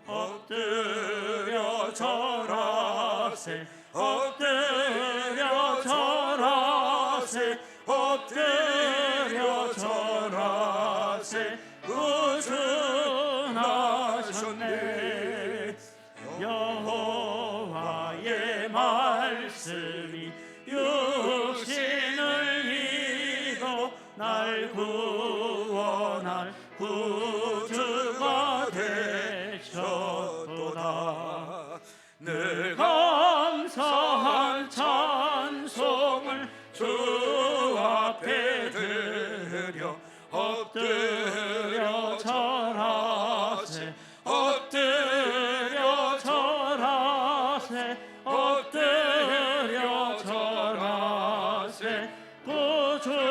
엎드려 절하세 엎드려 절하세 엎드려 절하세 구준하셨네. 여호와의 말씀이 육신을 입어 날 구원할 구주가 되셨도다. 늘 감사한 찬송을 주 앞에 드려 엎드려 절하세 엎드려 절하세 엎드려 절하세 구준하셨네.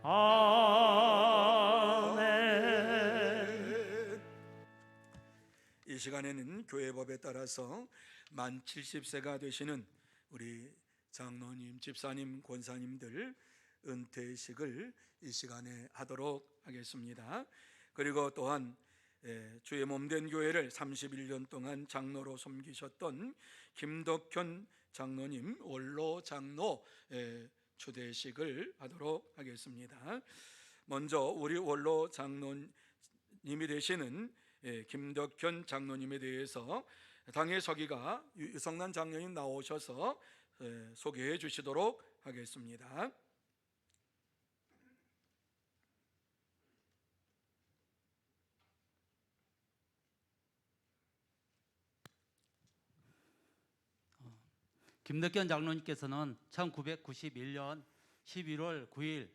아멘. 이 시간에는 교회법에 따라서 만 70세가 되시는 우리 장로님, 집사님, 권사님들 은퇴식을 이 시간에 하도록 하겠습니다. 그리고 또한 주의 몸된 교회를 31년 동안 장로로 섬기셨던 김덕현 장로님, 원로 장로 추대식을 하도록 하겠습니다. 먼저 우리 원로 장로님이 되시는 김덕현 장로님에 대해서 당의 서기가 유성란 장로님 나오셔서 소개해 주시도록 하겠습니다. 김덕현 장로님께서는 1991년 11월 9일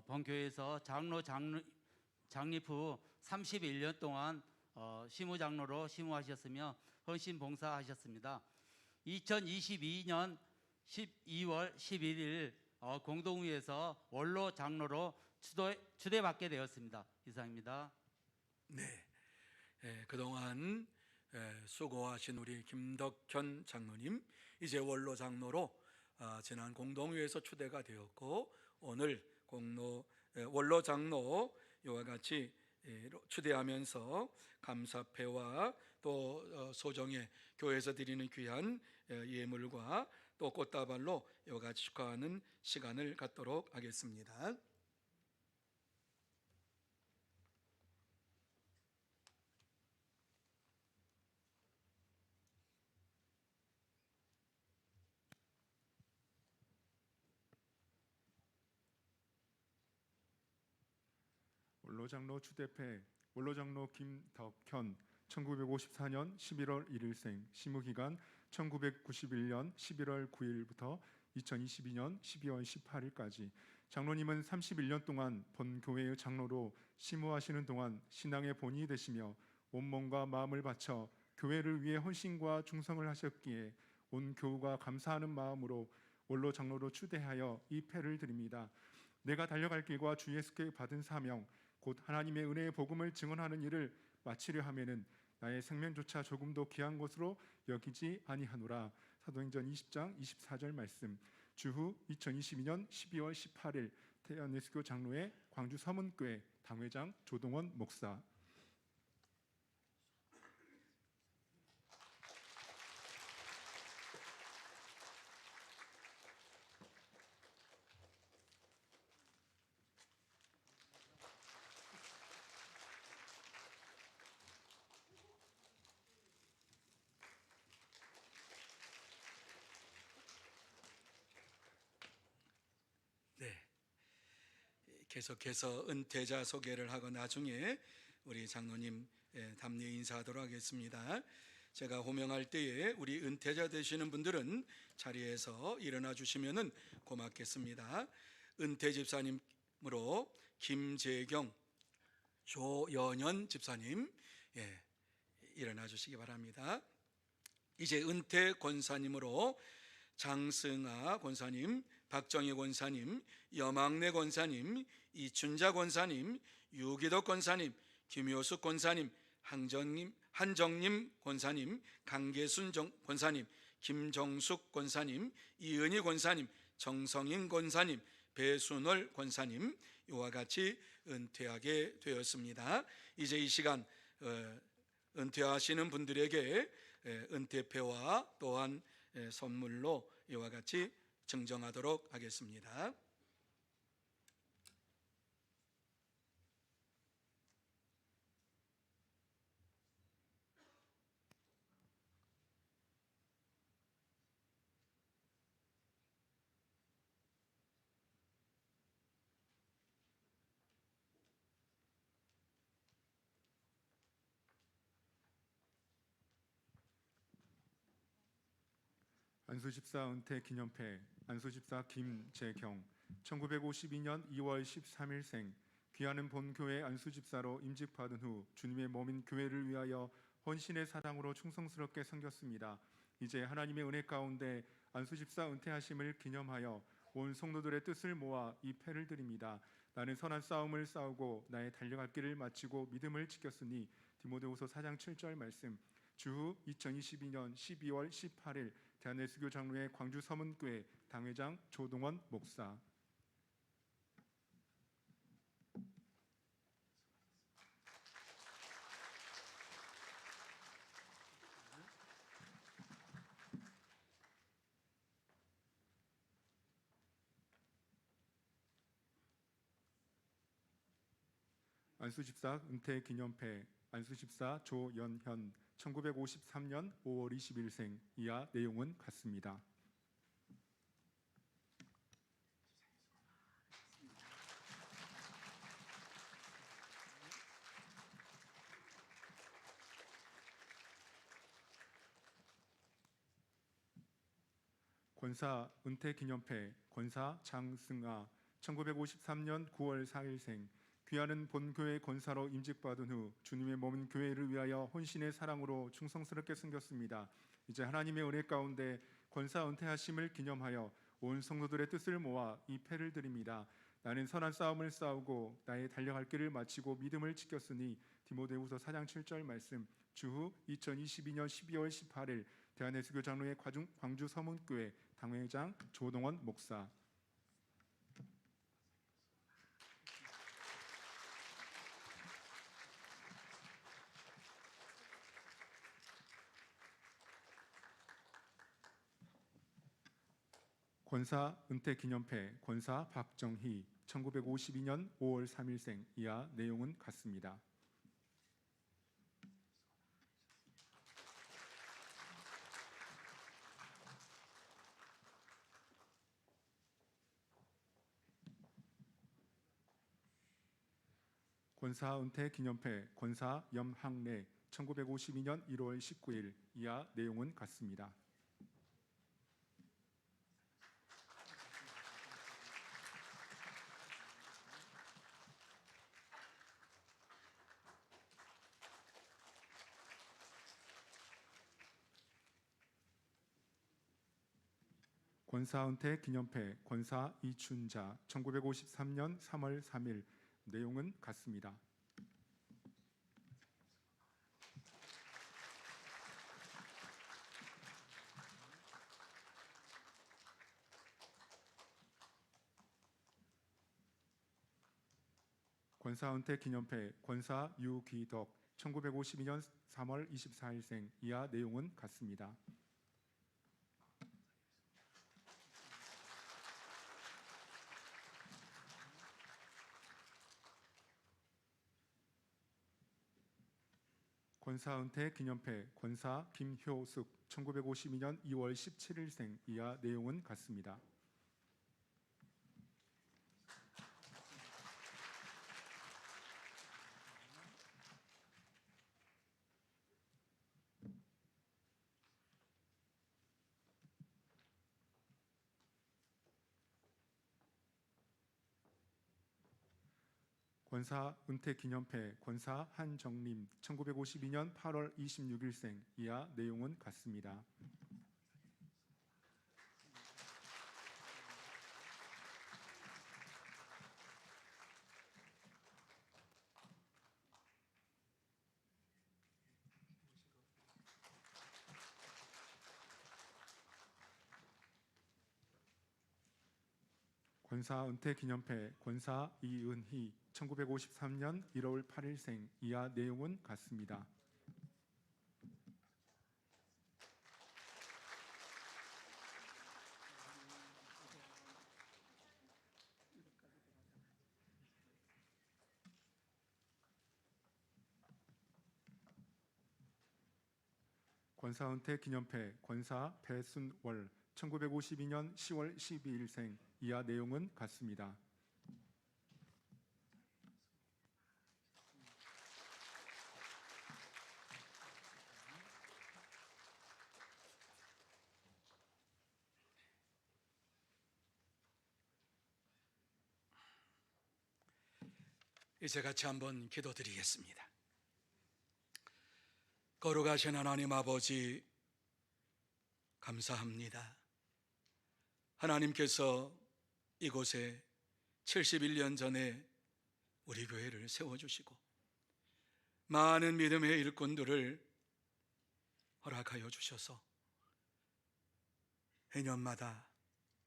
본교회에서 장립 후 31년 동안 시무장로로 시무하셨으며 헌신 봉사하셨습니다. 2022년 12월 11일 공동회에서 원로 장로로 추대받게 되었습니다. 이상입니다. 네, 그동안 수고하신 우리 김덕현 장로님, 이제 원로 장로로 지난 공동회에서 추대가 되었고 오늘 원로 장로 이와 같이 추대하면서 감사패와 또 소정의 교회에서 드리는 귀한 예물과 또 꽃다발로 이와 같이 축하하는 시간을 갖도록 하겠습니다. 원로장로 추대패 원로장로 김덕현 1954년 11월 1일생 시무기간 1991년 11월 9일부터 2022년 12월 18일까지 장로님은 31년 동안 본교회의 장로로 시무하시는 동안 신앙의 본이 되시며 온몸과 마음을 바쳐 교회를 위해 헌신과 충성을 하셨기에 온 교우가 감사하는 마음으로 원로 장로로 추대하여 이 패를 드립니다. 내가 달려갈 길과 주 예수께 받은 사명 곧 하나님의 은혜의 복음을 증언하는 일을 마치려 하면은 나의 생명조차 조금도 귀한 것으로 여기지 아니하노라. 사도행전 20장 24절 말씀. 주후 2022년 12월 18일 대한예수교 장로회 광주 서문교회 당회장 조동원 목사. 네. 계속해서 은퇴자 소개를 하고 나중에 우리 장로님 답례 인사하도록 하겠습니다. 제가 호명할 때에 우리 은퇴자 되시는 분들은 자리에서 일어나 주시면은 고맙겠습니다. 은퇴 집사님으로 김재경, 조연현 집사님, 일어나 주시기 바랍니다. 이제 은퇴 권사님으로 장승아 권사님, 박정희 권사님, 여망래 권사님, 이춘자 권사님, 유기덕 권사님, 김효숙 권사님, 한정님 권사님, 강계순 권사님, 김정숙 권사님, 이은희 권사님, 정성인 권사님, 배순월 권사님, 이와 같이 은퇴하게 되었습니다. 이제 이 시간 은퇴하시는 분들에게 은퇴표와 또한 선물로 이와 같이 증정하도록 하겠습니다. 안수집사 은퇴 기념패 안수집사 김재경 1952년 2월 13일생 귀하는 본교회 안수집사로 임직받은 후 주님의 몸인 교회를 위하여 헌신의 사랑으로 충성스럽게 섬겼습니다. 이제 하나님의 은혜 가운데 안수집사 은퇴하심을 기념하여 온 성도들의 뜻을 모아 이 패를 드립니다. 나는 선한 싸움을 싸우고 나의 달려갈 길을 마치고 믿음을 지켰으니 디모데후서 4장 7절 말씀. 주후 2022년 12월 18일 대한예수교 장로회 광주 서문교회 당회장 조동원 목사. 안수집사 은퇴 기념패 안수집사 조연현 1953년 5월 20일생 이하 내용은 같습니다. 권사 은퇴 기념패 권사 장승아 1953년 9월 4일생 귀하는 본교회 권사로 임직받은 후 주님의 몸인 교회를 위하여 헌신의 사랑으로 충성스럽게 섬겼습니다. 이제 하나님의 은혜 가운데 권사 은퇴하심을 기념하여 온 성도들의 뜻을 모아 이 패를 드립니다. 나는 선한 싸움을 싸우고 나의 달려갈 길을 마치고 믿음을 지켰으니 디모데후서 4장 7절 말씀. 주후 2022년 12월 18일 대한예수교 장로회 광주 서문교회 당회장 조동원 목사. 권사 은퇴 기념패 권사 박정희 1952년 5월 3일생 이하 내용은 같습니다. 권사 은퇴 기념패 권사 염학래 1952년 1월 19일 이하 내용은 같습니다. 권사 은퇴 기념패 권사 이춘자 1953년 3월 3일 내용은 같습니다. 권사 은퇴 기념패 권사 유기덕 1952년 3월 24일생. 이하 내용은 같습니다. 권사 은퇴 기념패 권사 김효숙 1952년 2월 17일생. 이하 내용은 같습니다. 권사 은퇴 기념패 권사 한정림 1952년 8월 26일생. 이하 내용은 같습니다. 권사 은퇴 기념패 권사 이은희 1953년 1월 8일생. 이하 내용은 같습니다. 권사 은퇴 기념패 권사 배순월 1952년 10월 12일생. 이하 내용은 같습니다. 이제 같이 한번 기도드리겠습니다. 거룩하신 하나님 아버지, 감사합니다. 하나님께서 이곳에 71년 전에 우리 교회를 세워주시고 많은 믿음의 일꾼들을 허락하여 주셔서 해년마다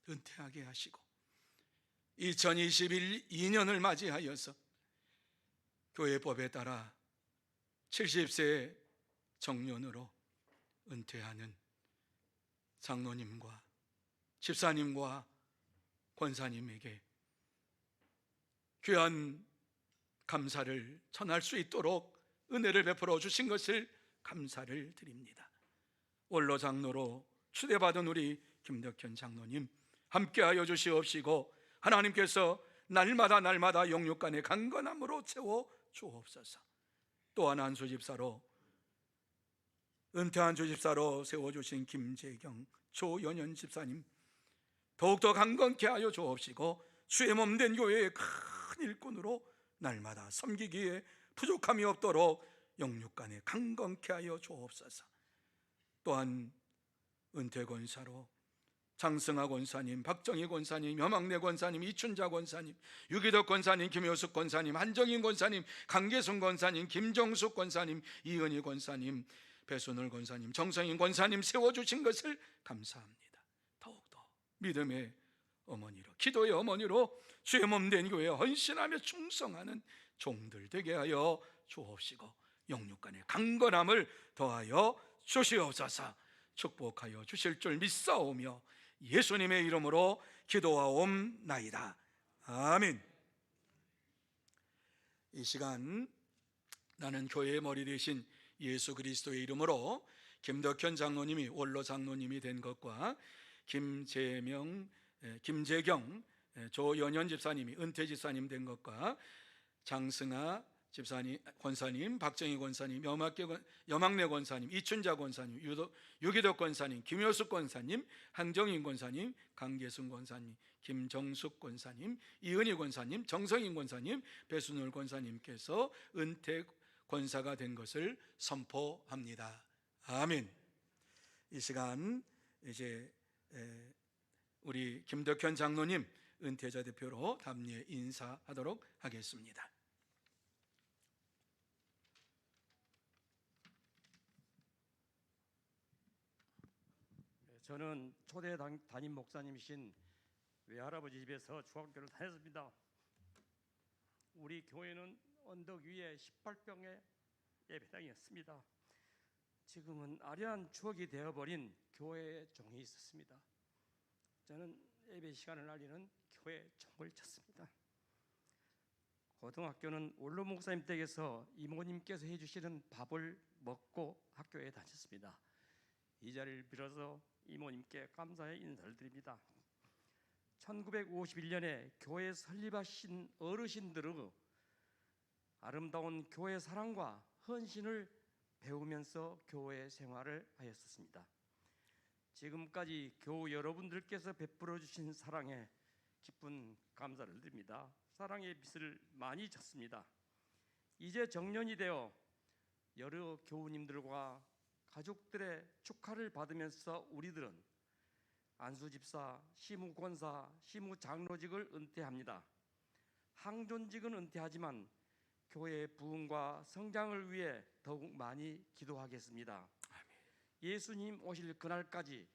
은퇴하게 하시고 2022년을 맞이하여서 교회법에 따라 70세 정년으로 은퇴하는 장로님과 집사님과 권사님에게 귀한 감사를 전할 수 있도록 은혜를 베풀어 주신 것을 감사를 드립니다. 원로 장로로 추대받은 우리 김덕현 장로님 함께하여 주시옵시고 하나님께서 날마다 영육간의 강건함으로 채워 주옵소서. 또한 한 수집사로 은퇴한 주집사로 세워주신 김재경 조연현 집사님 더욱더 강건케 하여 주옵시고 주의 몸된 교회의 큰 일꾼으로 날마다 섬기기에 부족함이 없도록 영육간에 강건케 하여 주옵소서. 또한 은퇴 권사로 장승하 권사님, 박정희 권사님, 여망래 권사님, 이춘자 권사님, 유기덕 권사님, 김효숙 권사님, 한정인 권사님, 강계순 권사님, 김정숙 권사님, 이은희 권사님, 배순을 권사님, 정성인 권사님 세워주신 것을 감사합니다. 더욱더 믿음의 어머니로, 기도의 어머니로 주의 몸된 교회에 헌신하며 충성하는 종들 되게 하여 주옵시고 영육간의 강건함을 더하여 주시옵소서. 축복하여 주실 줄 믿사오며 예수님의 이름으로 기도하옵나이다. 아멘. 이 시간 나는 교회의 머리 되신 예수 그리스도의 이름으로 김덕현 장로님이 원로 장로님이 된 것과 김재경 조연현 집사님이 은퇴 집사님 된 것과 장승하 집사님, 권사님, 박정희 권사님, 여망래 권사님, 이춘자 권사님, 유기덕 권사님, 김효숙 권사님, 한정인 권사님, 강계순 권사님, 김정숙 권사님, 이은희 권사님, 정성인 권사님, 배순울 권사님께서 은퇴 권사가 된 것을 선포합니다. 아멘. 이 시간 이제 우리 김덕현 장로님 은퇴자 대표로 답례 인사하도록 하겠습니다. 저는 초대 담임 목사님이신 외할아버지 집에서 중학교를 다녔습니다. 우리 교회는 언덕 위에 18평의 예배당이었습니다. 지금은 아련한 추억이 되어버린 교회의 종이 있었습니다. 저는 예배 시간을 알리는 교회 종을 쳤습니다. 고등학교는 원로 목사님 댁에서 이모님께서 해주시는 밥을 먹고 학교에 다녔습니다. 이 자리를 빌어서 이모님께 감사의 인사를 드립니다. 1951년에 교회 설립하신 어르신들의 아름다운 교회 사랑과 헌신을 배우면서 교회 생활을 하였습니다. 지금까지 교우 여러분들께서 베풀어 주신 사랑에 깊은 감사를 드립니다. 사랑의 빚을 많이 졌습니다. 이제 정년이 되어 여러 교우님들과 가족들의 축하를 받으면서 우리들은 안수집사, 시무권사, 시무장로직을 은퇴합니다. 항존직은 은퇴하지만 교회의 부흥과 성장을 위해 더욱 많이 기도하겠습니다. 예수님 오실 그날까지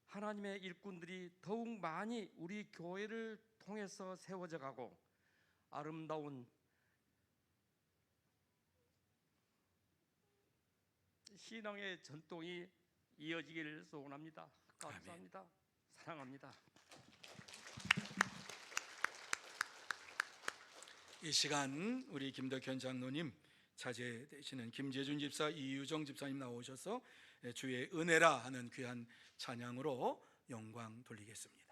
하나님의 일꾼들이 더욱 많이 우리 교회를 통해서 세워져 가고 아름다운 신앙의 전통이 이어지기를 소원합니다. 감사합니다. 사랑합니다. 이 시간 우리 김덕현 장로님, 자제되시는 김재준 집사, 이유정 집사님 나오셔서 주의 은혜라 하는 귀한 찬양으로 영광 돌리겠습니다.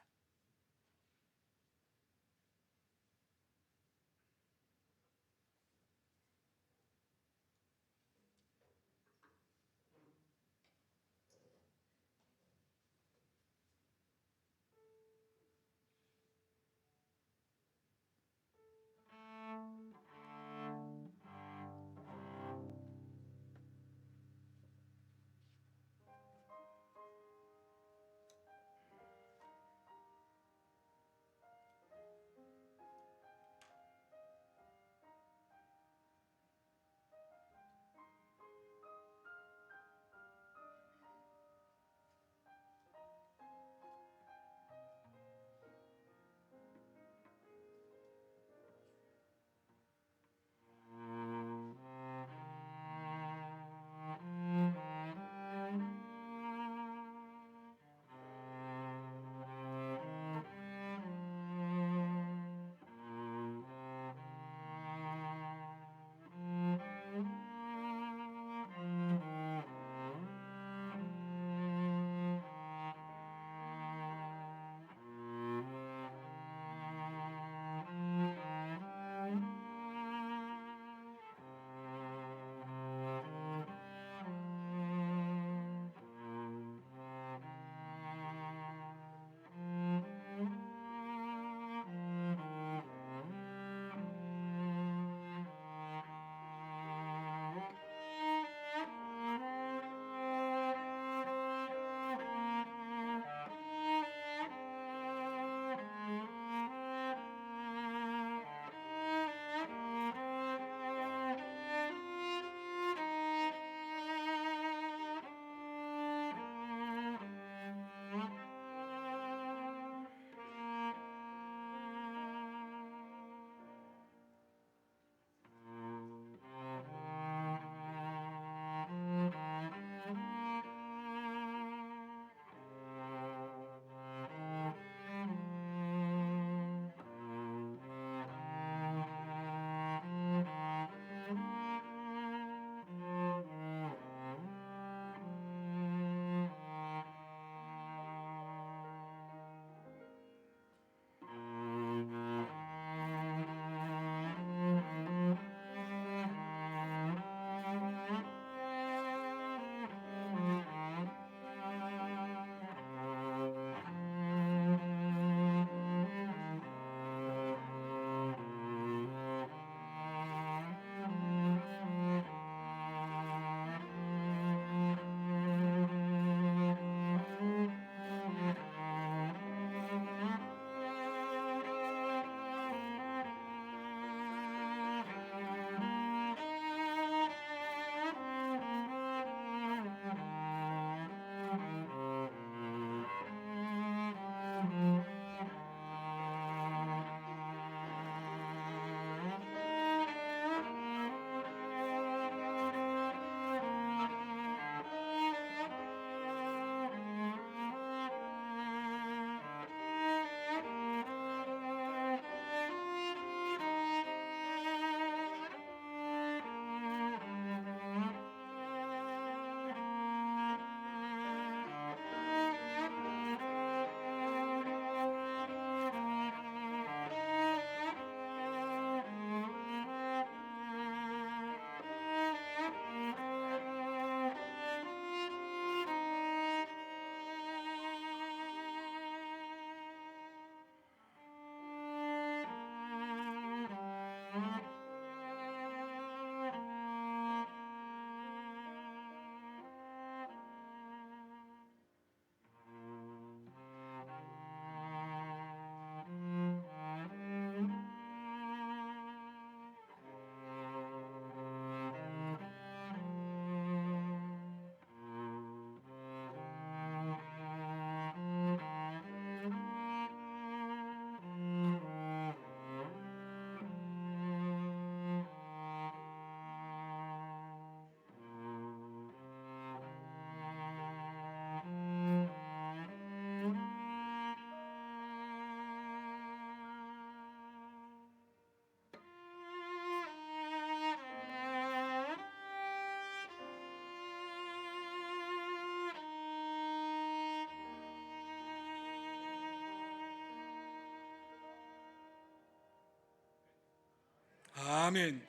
아멘.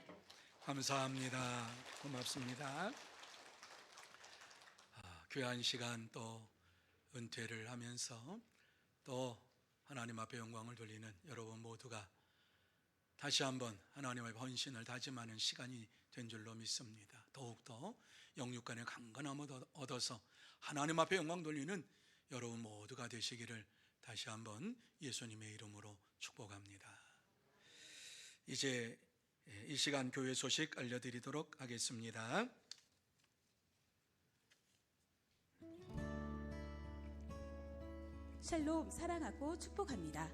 감사합니다. 고맙습니다. 귀한 시간 또 은퇴를 하면서 또 하나님 앞에 영광을 돌리는 여러분 모두가 다시 한번 하나님 앞에 헌신을 다짐하는 시간이 된 줄로 믿습니다. 더욱더 영육간의 강건함을 얻어서 하나님 앞에 영광 돌리는 여러분 모두가 되시기를 다시 한번 예수님의 이름으로 축복합니다. 이제 이 시간 교회 소식 알려드리도록 하겠습니다. 샬롬 사랑하고 축복합니다.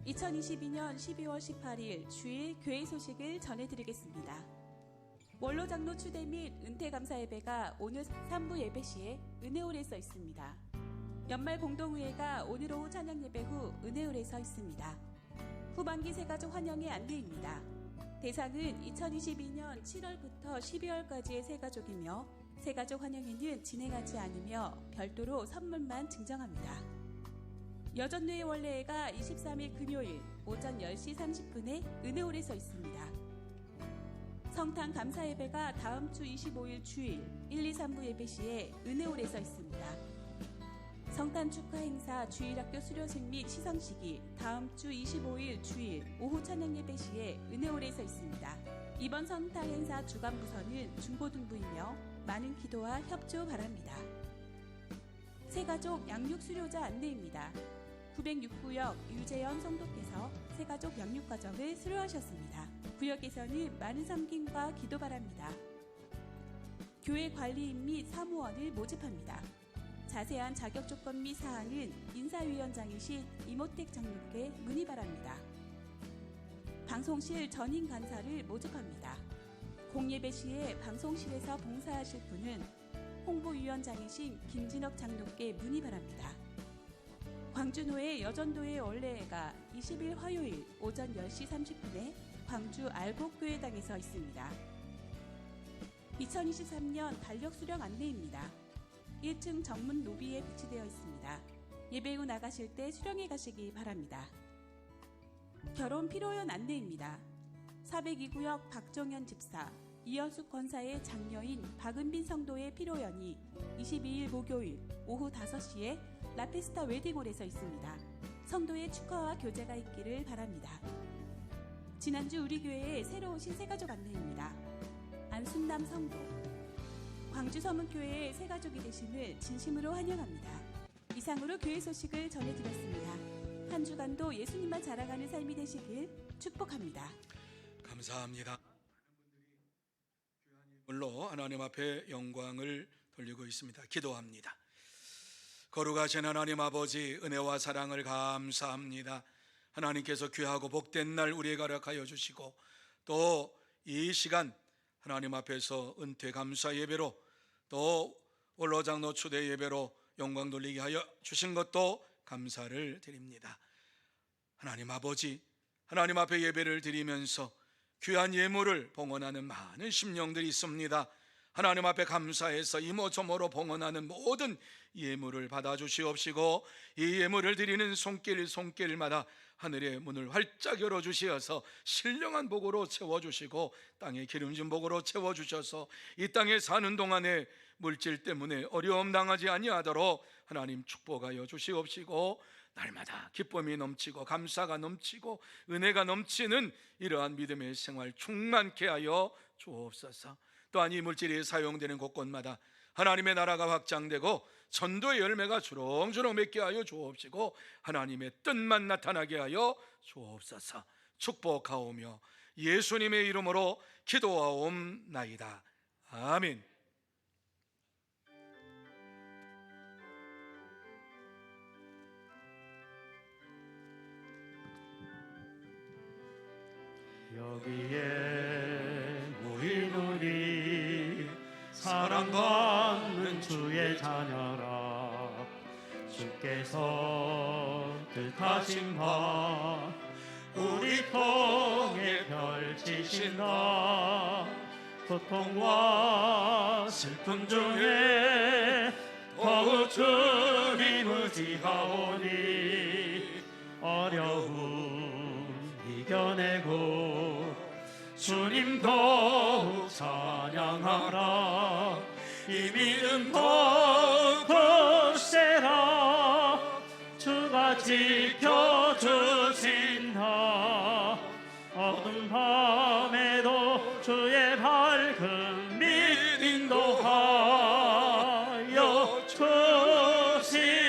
2022년 12월 18일 주일 교회 소식을 전해드리겠습니다. 원로장로 추대 및 은퇴감사 예배가 오늘 3부 예배 시에 은혜홀에서 있습니다. 연말 공동의회가 오늘 오후 찬양 예배 후 은혜홀에서 있습니다. 후반기 새가족 환영의 안내입니다. 대상은 2022년 7월부터 12월까지의 새가족이며 새가족 환영회는 진행하지 않으며 별도로 선물만 증정합니다. 여전례의 원래회가 23일 금요일 오전 10시 30분에 은혜홀에서 있습니다. 성탄 감사 예배가 다음 주 25일 주일 1, 2, 3부 예배 시에 은혜홀에서 있습니다. 성탄 축하 행사 주일학교 수료식 및 시상식이 다음 주 25일 주일 오후 찬양 예배 시에 은혜홀에서 있습니다. 이번 성탄 행사 주간 부서는 중고등부이며 많은 기도와 협조 바랍니다. 새가족 양육 수료자 안내입니다. 906구역 유재현 성도께서 새가족 양육 과정을 수료하셨습니다. 구역에서는 많은 섬김과 기도 바랍니다. 교회 관리인 및 사무원을 모집합니다. 자세한 자격 조건 및 사항은 인사위원장이신 이모택 장로께 문의 바랍니다. 방송실 전임 간사를 모집합니다. 공예배 시에 방송실에서 봉사하실 분은 홍보위원장이신 김진혁 장로께 문의 바랍니다. 광주노회 여전도회 원래회가 20일 화요일 오전 10시 30분에 광주 알곡교회당에서 있습니다. 2023년 달력 수령 안내입니다. 1층 정문 로비에 비치되어 있습니다. 예배 후 나가실 때 수령해 가시기 바랍니다. 결혼 피로연 안내입니다. 402구역 박종현 집사, 이현숙 권사의 장녀인 박은빈 성도의 피로연이 22일 목요일 오후 5시에 라페스타 웨딩홀에서 있습니다. 성도의 축하와 교제가 있기를 바랍니다. 지난주 우리 교회에 새로 오신 새가족 안내입니다. 안순남 성도, 광주 서문교회의 새가족이 되심을 진심으로 환영합니다. 이상으로 교회 소식을 전해드렸습니다. 한 주간도 예수님만 자랑하는 삶이 되시길 축복합니다. 감사합니다. 물로 하나님 앞에 영광을 돌리고 있습니다. 기도합니다. 거룩하신 하나님 아버지, 은혜와 사랑을 감사합니다. 하나님께서 귀하고 복된 날 우리에게 허락하여 주시고 또 이 시간 하나님 앞에서 은퇴 감사 예배로 또 원로장로 추대 예배로 영광 돌리게 하여 주신 것도 감사를 드립니다. 하나님 아버지, 하나님 앞에 예배를 드리면서 귀한 예물을 봉헌하는 많은 심령들이 있습니다. 하나님 앞에 감사해서 이모저모로 봉헌하는 모든 예물을 받아주시옵시고 이 예물을 드리는 손길마다 하늘의 문을 활짝 열어주시어서 신령한 복으로 채워주시고 땅의 기름진 복으로 채워주셔서 이 땅에 사는 동안에 물질 때문에 어려움 당하지 아니하도록 하나님 축복하여 주시옵시고 날마다 기쁨이 넘치고 감사가 넘치고 은혜가 넘치는 이러한 믿음의 생활 충만케 하여 주옵소서. 또한 이 물질이 사용되는 곳곳마다 하나님의 나라가 확장되고 전도의 열매가 주렁주렁 맺게 하여 주옵시고 하나님의 뜻만 나타나게 하여 주옵소서. 축복하오며 예수님의 이름으로 기도하옵나이다. 아멘. 여기에 모인 우리 사랑받는 주의 자녀라. 주께서 뜻하신 바 우리 통해 펼치신다. 고통과 슬픔 중에 더욱 주님 의지하오니 어려움 이겨내고 주님도 찬양하라. 이미는 곳곳에라 주가 지켜주신다. 어두운 밤에도 주의 밝은 빛 인도하여 주신다.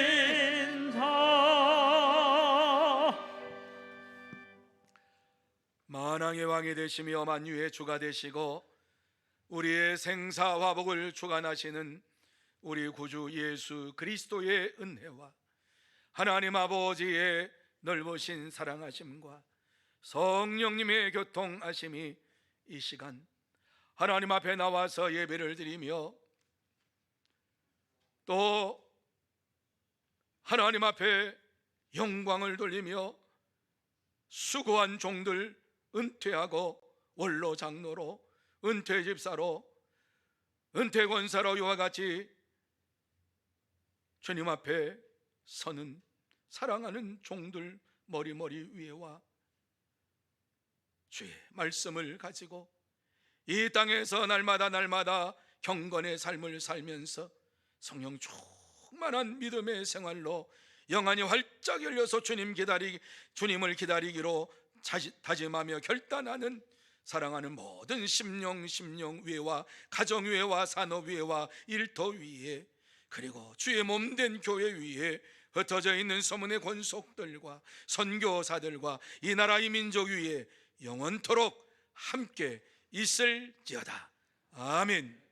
만왕의 왕이 되시며 만유의 주가 되시고 우리의 생사화복을 주관하시는 우리 구주 예수 그리스도의 은혜와 하나님 아버지의 넓으신 사랑하심과 성령님의 교통하심이 이 시간 하나님 앞에 나와서 예배를 드리며 또 하나님 앞에 영광을 돌리며 수고한 종들 은퇴하고 원로 장로로 은퇴 집사로 은퇴 권사로 이와 같이 주님 앞에 서는 사랑하는 종들 머리 위에와 주의 말씀을 가지고 이 땅에서 날마다 경건의 삶을 살면서 성령 충만한 믿음의 생활로 영안이 활짝 열려서 주님을 기다리기로 다짐하며 결단하는 사랑하는 모든 심령 위에와 가정 위에와 산업 위에와 일터 위에 그리고 주의 몸된 교회 위에 흩어져 있는 서문의 권속들과 선교사들과 이 나라 이 민족 위에 영원토록 함께 있을지어다. 아멘.